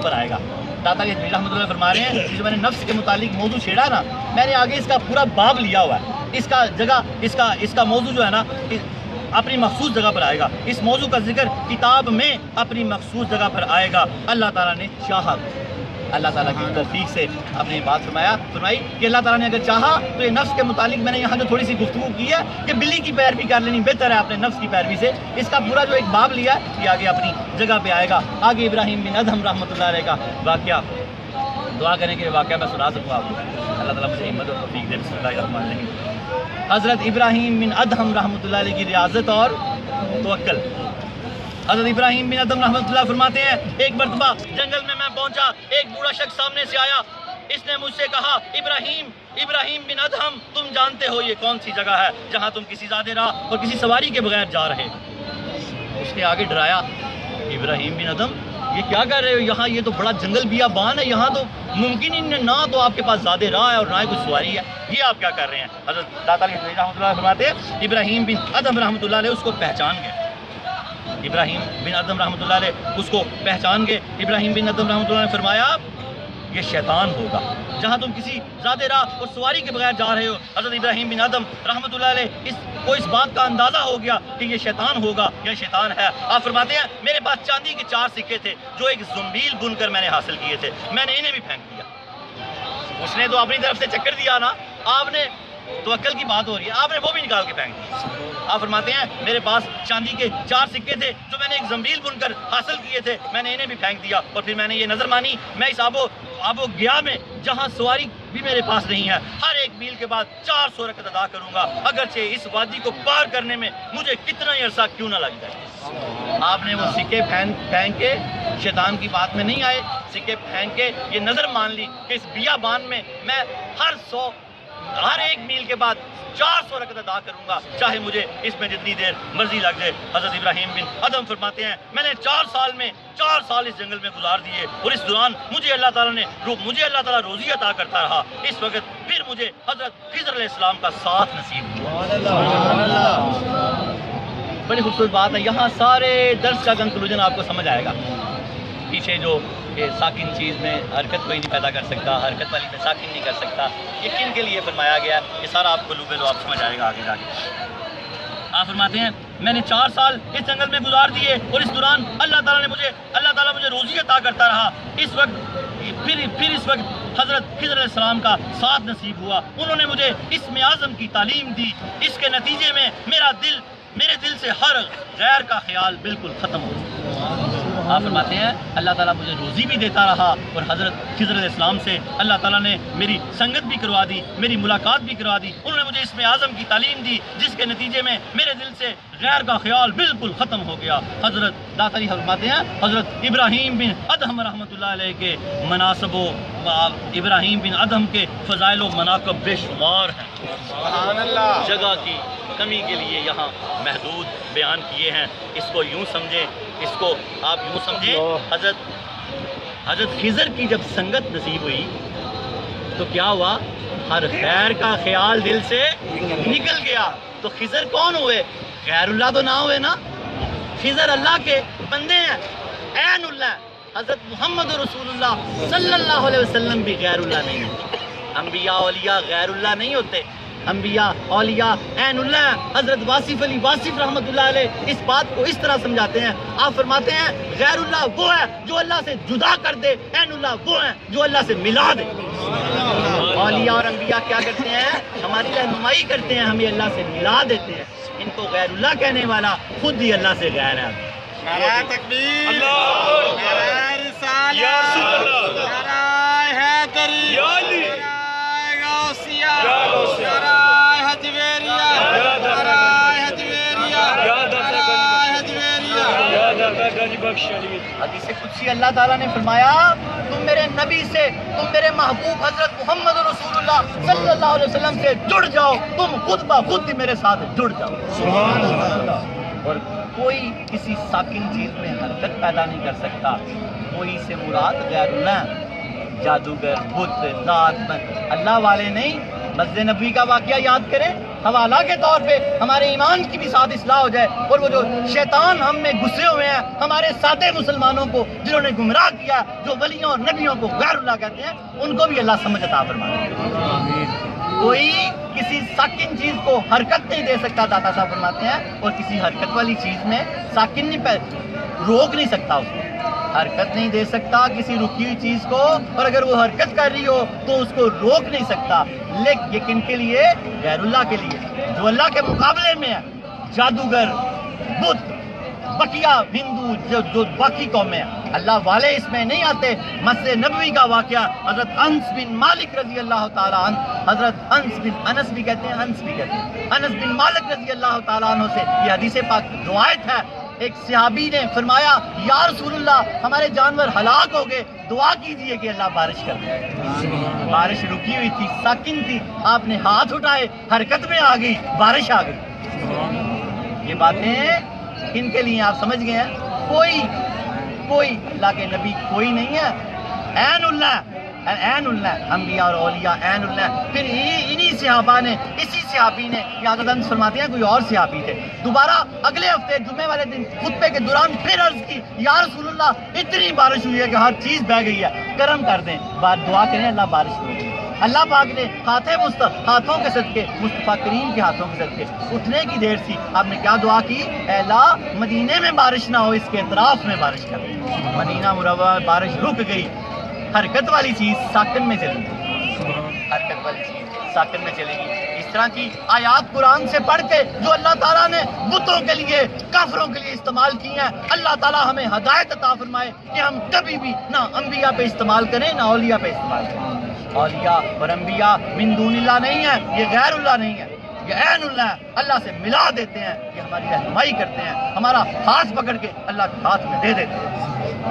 پر آئے گا۔ داتا کے رحمۃ اللہ فرما رہے ہیں جو میں نے نفس کے متعلق موضوع چھیڑا نا، میں نے آگے اس کا پورا باب لیا ہوا ہے۔ اس کا موضوع جو ہے نا اپنی مخصوص جگہ پر آئے گا۔ اس موضوع کا ذکر کتاب میں اپنی مخصوص جگہ پر آئے گا۔ اللہ تعالیٰ نے چاہا، اللہ تعالیٰ کی توفیق سے اپنی بات فرمائی کہ اللہ تعالیٰ نے اگر چاہا تو یہ نفس کے متعلق میں نے یہاں جو تھوڑی سی گفتگو کی ہے کہ بلی کی پیروی کر لینی بہتر ہے اپنے نفس کی پیروی سے، اس کا پورا جو ایک باب لیا ہے یہ آگے اپنی جگہ پہ آئے گا۔ آگے ابراہیم بن ادہم رحمۃ اللہ علیہ کا واقعہ، دعا کریں کہ واقعہ میں سنا سکوں آپ کو، اللہ تعالیٰ مجھے ہمت اور توفیق دے۔ بسم اللہ الرحمن الرحیم۔ حضرت ابراہیم بن ادہم رحمۃ اللہ علیہ کی ریاضت اور توکل۔ حضرت ابراہیم بن ادہم رحمۃ اللہ فرماتے ہیں ایک مرتبہ جنگل میں پہنچا، ایک بوڑھا شخص سامنے سے آیا، اس نے مجھ سے کہا ابراہیم بن ادہم تم جانتے ہو یہ کون سی جگہ ہے جہاں تم کسی زادے راہ اور کسی سواری کے بغیر جا رہے؟ اس نے آگے ڈرایا، ابراہیم بن ادہم یہ کیا کر رہے ہو یہاں؟ یہ تو بڑا جنگل بیابان ہے، یہاں تو ممکن ہی نہ تو آپ کے پاس زیادہ راہ ہے اور نہ ہی کوئی سواری ہے، یہ آپ کیا کر رہے ہیں؟ حضرت داتا علیہ رحمۃ اللہ فرماتے ہیں ابراہیم بن ادہم رحمۃ اللہ علیہ اس کو پہچان گئے۔ ابراہیم بن ادہم رحمۃ اللہ علیہ اس کو پہچان گئے۔ ابراہیم بن ادہم رحمۃ اللہ نے فرمایا یہ شیطان ہوگا جہاں تم کسی زیادہ راہ اور سواری کے بغیر جا رہے ہو۔ حضرت ابراہیم بن ادہم رحمۃ اللہ علیہ اس بات کا اندازہ ہو گیا کہ یہ شیطان ہوگا، یہ شیطان ہے۔ آپ فرماتے ہیں میرے پاس چاندی کے 4 سکے تھے جو ایک زنبیل بن کر میں نے حاصل کیے تھے، میں نے انہیں بھی پھینک دیا۔ اس نے تو اپنی طرف سے چکر دیا نا، آپ نے توکل کی بات ہو رہی ہے، آپ نے وہ بھی نکال کے پھینک دیا۔ آپ فرماتے ہیں میرے پاس چاندی کے 4 سکے تھے جو میں نے ایک زنبیل بن کر حاصل کیے تھے، میں نے انہیں بھی پھینک دیا اور پھر میں نے یہ نظر مانی میں اس آب و اب وہ گیا میں جہاں سواری بھی میرے پاس نہیں ہے، ہر ایک میل کے بعد 400 رکعت ادا کروں گا، اگرچہ اس وادی کو پار کرنے میں مجھے کتنا ہی عرصہ کیوں نہ لگ جائے۔ آپ نے وہ سکے پھینک کے شیطان کی بات میں نہیں آئے، سکے پھینک کے یہ نظر مان لی کہ اس بیابان میں میں ہر ایک میل کے بعد 400 رکعت ادا کروں گا، چاہے مجھے اس میں جتنی دیر مرضی لگ جائے۔ حضرت ابراہیم بن ادہم فرماتے ہیں میں نے 4 سال اس جنگل میں گزار دیے، اور اس دوران مجھے اللہ تعالیٰ روزی عطا کرتا رہا۔ اس وقت پھر مجھے حضرت خضر علیہ السلام کا ساتھ نصیب ہوا۔ بڑی خوبصورت بات ہے، یہاں سارے درس کا کنکلوژن آپ کو سمجھ آئے گا۔ پیچھے جو کہ ساکن چیز میں حرکت کوئی نہیں پیدا کر سکتا، حرکت والی میں ساکن نہیں کر سکتا، یہ کن کے لیے فرمایا گیا ہے، یہ سارا آپ کو لو آپ سمجھ آئے گا آگے جا کے۔ آپ فرماتے ہیں میں نے 4 سال اس جنگل میں گزار دیے، اور اس دوران اللہ تعالیٰ مجھے روزی عطا کرتا رہا۔ اس وقت حضرت خضر علیہ السلام کا ساتھ نصیب ہوا، انہوں نے مجھے اسم اعظم کی تعلیم دی، اس کے نتیجے میں میرے دل سے ہر غیر کا خیال بالکل ختم ہو گیا۔ آپ فرماتے ہیں اللہ تعالیٰ مجھے روزی بھی دیتا رہا، اور حضرت خضر علیہ السلام سے اللہ تعالیٰ نے میری سنگت بھی کروا دی، میری ملاقات بھی کروا دی، انہوں نے مجھے اسم اعظم کی تعلیم دی، جس کے نتیجے میں میرے دل سے غیر کا خیال بالکل ختم ہو گیا۔ حضرت داتری فرماتے ہیں حضرت ابراہیم بن ادہم رحمۃ اللہ علیہ کے مناسب و ابراہیم بن ادہم کے فضائل و مناقب بے شمار ہیں، سبحان اللہ، جگہ کی کمی کے لیے یہاں محدود بیان کیے ہیں۔ اس کو یوں سمجھیں، اس کو آپ یوں سمجھیں، حضرت خضر کی جب سنگت نصیب ہوئی تو کیا ہوا، ہر خیر کا خیال دل سے نکل گیا۔ تو خضر کون ہوئے؟ غیر اللہ تو نہ ہوئے نا، خضر اللہ کے بندے ہیں، عین اللہ۔ حضرت محمد رسول اللہ صلی اللہ علیہ وسلم بھی غیر اللہ نہیں ہوتے، انبیاء اولیاء غیر اللہ نہیں ہوتے، انبیاء اولیاء عین اللہ ہیں۔ حضرت واصف علی واصف رحمۃ اللہ علیہ اس بات کو اس طرح سمجھاتے ہیں، آپ فرماتے ہیں غیر اللہ وہ ہے جو اللہ سے جدا کر دے، عین اللہ وہ ہے جو اللہ سے ملا دے۔ اولیاء اور انبیاء کیا کرتے ہیں؟ ہماری رہنمائی کرتے ہیں، ہمیں اللہ سے ملا دیتے ہیں۔ ان کو غیر اللہ کہنے والا خود ہی اللہ سے غیر ہے۔ نعرہ تکبیر، نعرہ رسالت، نعرہ حیدری، نعرہ غوثیہ، نعرہ حجویریہ، نعرہ حجویریہ، نعرہ حجویریہ۔ حدیث قدسی اللہ تعالیٰ نے فرمایا تم میرے نبی سے، تم میرے محبوب حضرت محمد رسول اللہ صلی اللہ علیہ وسلم سے جڑ جاؤ، تم خود بخود ہی میرے ساتھ جڑ جاؤ۔ سبحان اللہ۔ اور کوئی کسی ساکن چیز میں حرکت پیدا نہیں کر سکتا، وہی سے مراد غیر اللہ، جادوگر، بت، ذات، اللہ والے نہیں۔ مسجد نبوی کا واقعہ یاد کریں، حوالہ کے طور پہ ہمارے ایمان کی بھی ساتھ اصلاح ہو جائے، اور وہ جو شیطان ہم میں گھسے ہوئے ہیں، ہمارے سادے مسلمانوں کو جنہوں نے گمراہ کیا، جو ولیوں اور نبیوں کو غیر اللہ کہتے ہیں، ان کو بھی اللہ سمجھ عطا فرمائے۔ کوئی کسی ساکن چیز کو حرکت نہیں دے سکتا، داتا صاحب فرماتے ہیں، اور کسی حرکت والی چیز میں ساکن نہیں روک نہیں سکتا، اس کو حرکت نہیں دے سکتا کسی رکی ہوئی چیز کو، اور اگر وہ حرکت کر رہی ہو تو اس کو روک نہیں سکتا۔ لیکن یہ کن کے لیے؟ غیر اللہ کے لیے، جو اللہ کے مقابلے میں ہے، جادوگر، بت، بقیہ ہندو، جو باقی قومیں ہیں، اللہ والے اس میں نہیں آتے۔ مسجد نبوی کا واقعہ حضرت انس بن مالک رضی اللہ تعالیٰ عنہ، حضرت انس بھی کہتے ہیں، انس بن مالک رضی اللہ تعالیٰ عنہ سے یہ حدیث پاک روایت ہے۔ ایک صحابی نے فرمایا یا رسول اللہ ہمارے جانور ہلاک ہو گئے، دعا کیجئے کہ اللہ بارش کر دے۔ بارش رکی ہوئی تھی، ساکن تھی، آپ نے ہاتھ اٹھائے، حرکت میں آ گئی، بارش آ گئی۔ یہ باتیں کن کے لیے آپ سمجھ گئے ہیں؟ کوئی اللہ کے نبی کوئی نہیں ہے، عین اللہ، انبیاء اور اولیاء عین اللہ۔ پھر انہی صحابہ نے، اسی صحابی نے، یا انس فرماتے ہیں کوئی اور صحابی تھے، دوبارہ اگلے ہفتے جمعے والے دن خطبے کے دوران پھر عرض کی یا رسول اللہ اتنی بارش ہوئی ہے کہ ہر چیز بہہ گئی ہے، کرم کر دیں، دعا کریں اللہ بارش ہو گئی۔ اللہ پاک نے ہاتھوں کے صدقے، مصطفیٰ کریم کے ہاتھوں کے صدقے اٹھنے کی دیر تھی، آپ نے کیا دعا کی؟ اے اللہ مدینے میں بارش نہ ہو، اس کے اطراف میں بارش کر دیں۔ مدینہ منورہ میں بارش رک گئی۔ حرکت والی چیز ساکن میں چلے گی، حرکت والی چیز ساکن میں چلے گی۔ اس چنانچہ آیات قرآن سے پڑھ کے جو اللہ تعالیٰ نے بتوں کے لیے کافروں کے لیے استعمال کی ہیں، اللہ تعالیٰ ہمیں ہدایت عطا فرمائے کہ ہم کبھی بھی نہ انبیاء پہ استعمال کریں نہ اولیاء پہ استعمال کریں۔ اولیاء اور انبیاء من دون اللہ نہیں ہیں، یہ غیر اللہ نہیں ہے، یہ عین اللہ ہے، اللہ سے ملا دیتے ہیں، یہ ہماری رہنمائی کرتے ہیں، ہمارا ہاتھ پکڑ کے اللہ کے ہاتھ میں دے دیتے ہیں،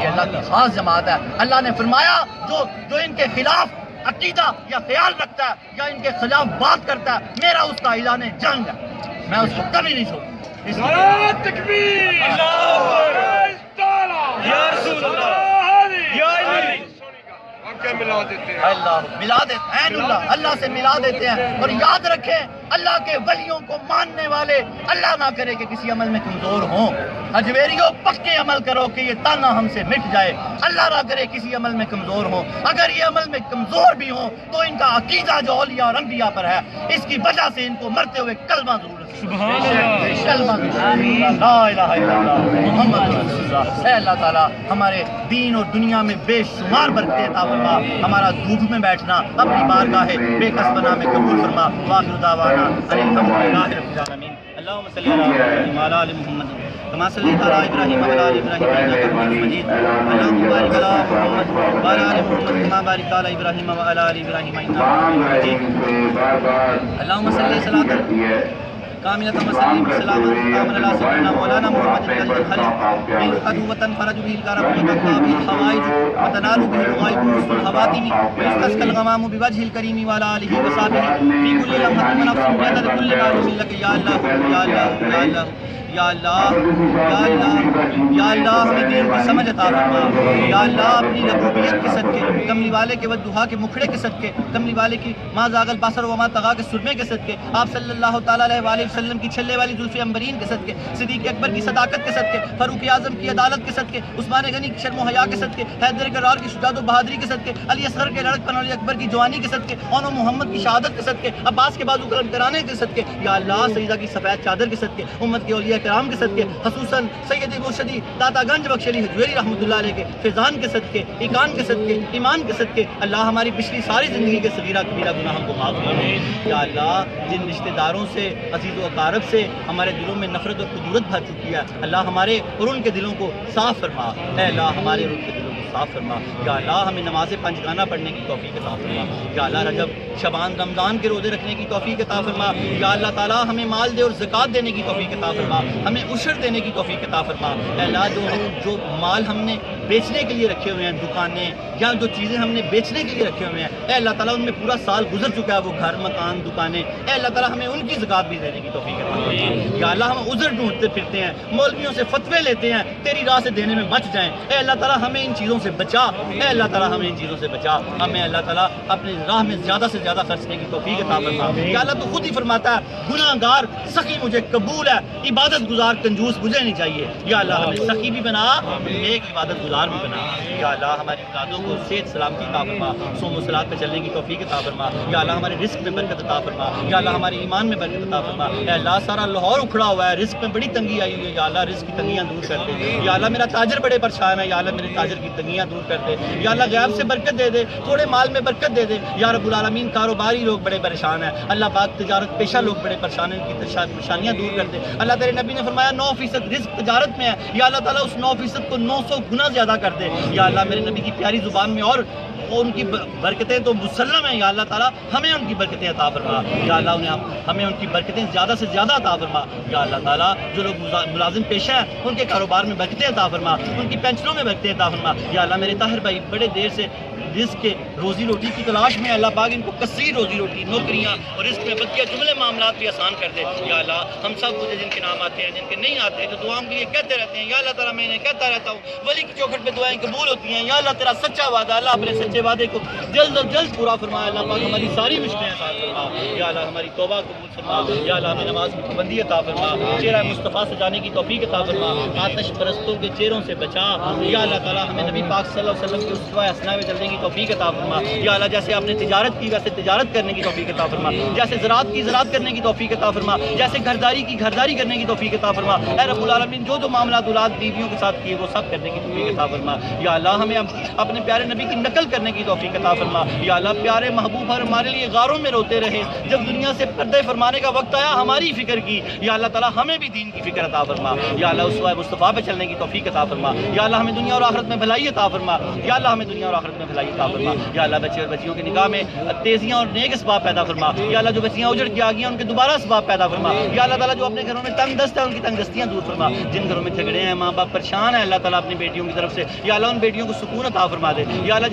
یہ اللہ کی خاص جماعت ہے۔ اللہ نے فرمایا جو ان کے خلاف عقیدہ یا خیال رکھتا ہے یا ان کے خلاف بات کرتا ہے، میرا اس کا اعلان جنگ ہے، میں اس کو کبھی نہیں چھوڑوں گا۔ تکبیر، یا رسول اللہ، یا علی، ملا دیتے ہیں، اللہ ملا دیتے ہیں، اللہ اللہ سے ملا دیتے ہیں۔ اور یاد رکھیں اللہ کے ولیوں کو ماننے والے اللہ نہ کرے کہ کسی عمل میں کمزور ہوں، اجویریوں پکے عمل کرو کہ یہ تانا ہم سے مٹ جائے، اللہ نہ کرے کسی عمل میں کمزور ہوں، اگر یہ عمل میں کمزور بھی ہوں تو ان کا عقیدہ جو اولیاء اور انبیاء پر ہے اس کی وجہ سے ان کو مرتے ہوئے کلمہ ضرور سبحان اللہ، کلمہ ضرور، لا الہ الا اللہ محمد رسول اللہ۔ اے اللہ تعالیٰ ہمارے دین اور دنیا میں بے شمار برکتیں عطا فرما، ہمارا دھوپ میں بیٹھنا اپنی بارگاہ بے کس بنا میں قبول فرما۔ واخر دعوانا ان الحمدللہ رب العالمین۔ اللہم صلی علی محمد وعلی آل محمد کما صلیت علی ابراہیم وعلی آل ابراہیم انک حمید مجید۔ اللہم بارک علی محمد وعلی آل محمد کما بارکت علی ابراہیم وعلی آل ابراہیم انک حمید مجید۔ اللہم صلی صلاۃ کاملۃ وسلیم سلام تام علی سیدنا مولانا محمد الخلیل الخلیل بالقدوۃ فرج به الکرم وتقضى به الحوائج وتنال به الغائب حسن الخواتم ويستسقى الغمام بوجه الكريم وعلى آله وصحبه في كل لمحة ونفس بعدد كل معلوم لك یا اللہ یا اللہ یا اللہ یا اللہ یا اللہ یا اللہ ہمیں دین کی سمجھ عطا فرما، یا اللہ اپنی ربوبیت کے صدقے، کملی والے کے والدہا کے مکھڑے کے صدقے، کملی والے کی ما زاغ البصر وما طغى کے سرمے کے صدقے، آپ صلی اللہ تعالیٰ علیہ وآلہ وسلم کی چھلے والی زلف عنبرین کے صدقے، صدیق اکبر کی صداقت کے صدقے، فاروق اعظم کی عدالت کے صدقے، عثمان غنی کی شرم و حیا کے صدقے، حیدر کرار کی شجاعت و بہادری کے صدقے، علی اصغر کے لڑک پن علی اکبر کی جوانی کے صدقے، اون و محمد کی شہادت کے صدقے، عباس کے بازو قلم کرانے کے صدقے، یا اللہ سیدہ کی سفید چادر کے صدقے، امت کے اولیاء کرام کے صدقے، خصوصاً سید مرشدی داتا گنج بخش علی حجویری رحمۃ اللہ علیہ کے فیضان کے صدقے، ایقان کے صدقے، ایمان کے صدقے، اللہ ہماری پچھلی ساری زندگی کے صغیرہ کبیرہ گناہوں کو معاف فرما۔ یا اللہ جن رشتہ داروں سے عزیز و اقارب سے ہمارے دلوں میں نفرت اور کدورت بھر چکی ہے، اللہ ہمارے اور ان کے دلوں کو صاف فرما، اے اللہ ہمارے اور ان کے دلوں کو صاف فرما۔ یا اللہ ہمیں نماز پنجگانہ پڑھنے کی توفیق عطا فرما، یا اللہ رجب شعبان رمضان کے روزے رکھنے کی توفیق عطا فرما، یا اللہ تعالیٰ ہمیں مال دے اور زکوٰۃ دینے کی توفیق عطا فرما، ہمیں عشر دینے کی توفیق عطا فرما۔ اے اللہ جو مال ہم نے بیچنے کے لیے رکھے ہوئے ہیں، دکانیں یا جو چیزیں ہم نے بیچنے کے لیے رکھے ہوئے ہیں، اے اللہ تعالیٰ ان میں پورا سال گزر چکا ہے، وہ گھر مکان دکانیں، اے اللہ تعالیٰ ہمیں ان کی زکوٰۃ بھی دینے کی توفیق عطا فرما۔ یا اللہ ہم عذر ڈھونڈتے پھرتے ہیں، مولویوں سے فتوے لیتے ہیں، تیری راہ سے دینے میں مچ جائیں، اے اللہ تعالیٰ ہمیں ان چیزوں سے بچا، اے اللہ تعالیٰ ہمیں ان چیزوں سے بچا، ہمیں اللہ تعالیٰ اپنی راہ میں زیادہ سے زیادہ خرچنے کی توفیق عطا فرما۔ یا اللہ تو خود ہی فرماتا ہے گناہ گار سخی مجھے قبول ہے، عبادت گزار کنجوس مجھے نہیں چاہیے، یا اللہ ہمیں سخی بھی بنا، نیک عبادت گزار بھی بنا۔ یا اللہ ہماری اولادوں کو صحت سلامتی عطا فرما، صوم و صلات پہ چلنے کی توفیق عطا فرما، یا اللہ ہمارے رزق میں برکت عطا فرما، یا اللہ ہمارے ایمان میں برکت عطا فرما۔ اے اللہ سارا لاہور اکھڑا ہوا ہے، رزق میں بڑی تنگی آئی ہوئی ہے، یا اللہ رزق کی تنگیاں دور کر دے، یا اللہ میرا تاجر بڑے پریشان ہے، یا اللہ میرے تاجر کی تنگیاں دور کر دے، یا اللہ غیب سے برکت دے دے، تھوڑے مال میں برکت دے دے، یا رب العالمین کاروباری لوگ بڑے پریشان ہیں، اللہ پاک تجارت پیشہ لوگ بڑے پریشان ہیں، ان کی پریشانیاں دور کر دے۔ اللہ تیرے نبی نے فرمایا 9% رزق تجارت میں ہے، یا اللہ تعالیٰ اس 9% کو 900 گنا زیادہ کر دے، یا اللہ میرے نبی کی پیاری زبان میں اور ان کی برکتیں تو مسلم ہیں، یا اللہ تعالیٰ ہمیں ان کی برکتیں عطا فرما، یا اللہ ہمیں ان کی برکتیں زیادہ سے زیادہ عطا فرما، یا اللہ تعالیٰ جو لوگ ملازم پیشہ ہیں ان کے کاروبار میں برکتیں عطا فرما، ان کی پینشنوں میں برکتیں عطا فرما۔ یا اللہ میرے طاہر بھائی بڑے دیر سے رزق کے روزی روٹی کی تلاش میں، اللہ پاک ان کو کثیر روزی روٹی، نوکریاں اور رزق میں بقیہ جملے معاملات بھی آسان کر دے۔ یا اللہ ہم سب مجھے جن کے نام آتے ہیں جن کے نہیں آتے جو دعاؤں کے لیے کہتے رہتے ہیں، یا اللہ تعالیٰ میں انہیں کہتا رہتا ہوں ولی کی چوکھٹ پہ دعائیں قبول ہوتی ہیں، یا اللہ تیرا سچا وعدہ، اللہ اپنے سچے وعدے کو جلد از جلد پورا فرما، اللہ پاک ہماری ساری مشکلیں آسان فرما، یا اللہ ہماری توبہ قبول فرما، یا اللہ ہمیں نماز کی پابندی عطا فرما، چہرہ مصطفیٰ سجانے کی توفیق عطا فرما، آتش پرستوں کے چہروں سے بچا، یا اللہ تعالیٰ ہمیں نبی پاک صلی اللہ علیہ وسلم کی اسوہ حسنہ میں چلنے کی توفیق عطا فرما یا اللہ، جیسے آپ نے تجارت کی ویسے تجارت کرنے کی توفیق عطا فرما، جیسے زراعت کی زراعت کرنے کی توفیق عطا فرما، جیسے گھرداری کی گھرداری کرنے کی توفیق عطا فرما، اے رب العالمین جو معاملات اولاد بیویوں کے ساتھ کیے وہ سب کرنے کی توفیق عطا فرما یا اللہ، ہمیں اپنے پیارے نبی کی نقل کرنے کی توفیق عطا فرما یا اللہ، پیارے محبوب اور ہمارے لیے غاروں میں روتے رہے، جب دنیا سے پردے فرمانے کا وقت آیا ہماری فکر کی یا اللہ تعالیٰ، ہمیں بھی دین کی فکر عطا فرما یا اللہ، اسوہ مصطفیٰ پہ چلنے کی توفیق عطا فرما یا اللہ، ہمیں دنیا اور آخرت میں بھلائی عطا فرما یا اللہ، ہمیں دنیا اور آخرت میں بھلائی عطا فرما یا اللہ، بچے اور بچیوں کی نگاہ میں تیزیاں اور نیک اسباب پیدا فرما یا اللہ، جو بچیاں اجڑ کے آ گئی ہیں ان کے دوبارہ اسباب پیدا فرما یا اللہ تعالیٰ، جو اپنے گھروں میں تنگ دست ہے ان کی تنگ دستیاں دور فرما، جن گھروں میں جھگڑے ہیں، ماں باپ پریشان ہیں، اللہ تعالیٰ اپنی بیٹیوں کی طرف سے یا اللہ ان بیٹیوں کو سکون عطا فرما دے یا اللہ،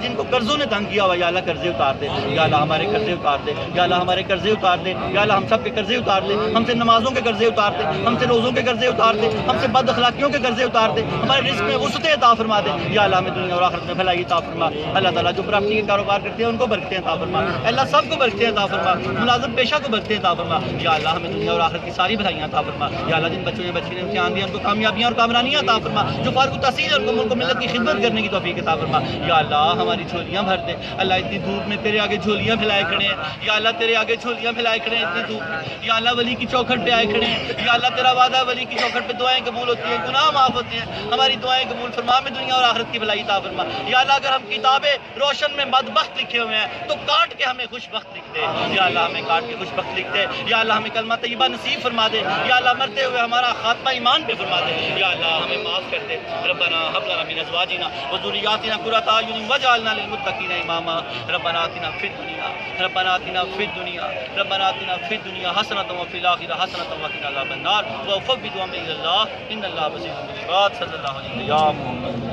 جن کو قرضوں نے تنگ کیا ہوا یا اللہ قرضے اتار دے یا اللہ، ہمارے قرضے اتار دے یا اللہ، ہمارے قرضے اتار دے یا اللہ، ہم سب کے قرضے اتار دے، ہم سے نمازوں کے قرضے اتار دے، ہم سے روزوں کے قرضے اتار دے، ہم سے بد اخلاقیوں کے قرضے اتار دے، ہمارے رزق میں وسعت عطا فرما دے یا اللہ، ہمیں دنیا اور آخرت میں بھلائی عطا فرما اللہ تعالیٰ، جو پراپرٹی کے کاروبار کرتے ہیں ان کو برکتیں عطا فرما اللہ، سب کو برکتیں عطا فرما، ملازم پیشہ کو برکتیں عطا فرما یا اللہ، ہمیں دنیا اور آخرت کی ساری بھلائیاں عطا فرما یا اللہ، جن بچوں نے بچی نے امتحان دیا ان کو کامیابیاں اور کامرانیاں عطا فرما، جو فارغ التحصیل ان کو ملک و ملت کی خدمت کرنے کی توفیق عطا فرما یا اللہ، ہماری جھولیاں بھر دے اللہ، اتنی دھوپ میں تیرے آگے جھولیاں پھیلائے کھڑے ہیں یا اللہ، تیرے آگے جھولیاں پھیلائے کھڑے ہیں اتنی دھوپ میں یا اللہ، ولی کی چوکھٹ پہ آئے کھڑے ہیں یا اللہ، تیرا وعدہ ولی کی چوکھٹ پہ دعائیں قبول ہوتی ہیں، گناہ معاف ہوتے ہیں، ہماری دعائیں قبول فرما، میں دنیا اور آخرت کی بھلائی عطا فرما یا اللہ، اگر ہم کتابیں روشن میں بدبخت لکھے ہوئے ہیں تو کاٹ کے ہمیں خوش بخت لکھ دے یا اللہ، ہمیں کاٹ کے خوش بخت لکھ دے یا اللہ، ہمیں کلمہ طیبہ نصیب فرما دے یا اللہ، مرتے ہوئے ہمارا خاتمہ ایمان پہ فرما دے یا اللہ، ہمیں معاف کر دے، ربنا هب لنا من ازواجنا وذرياتنا قرة اعين واجعلنا للمتقين اماما، ربنا آتنا في الدنيا حسنة وفي الآخرة حسنة وقنا عذاب النار، وأفوض أمري إلى الله إن الله بصير بالعباد، صلى الله عليه وسلم.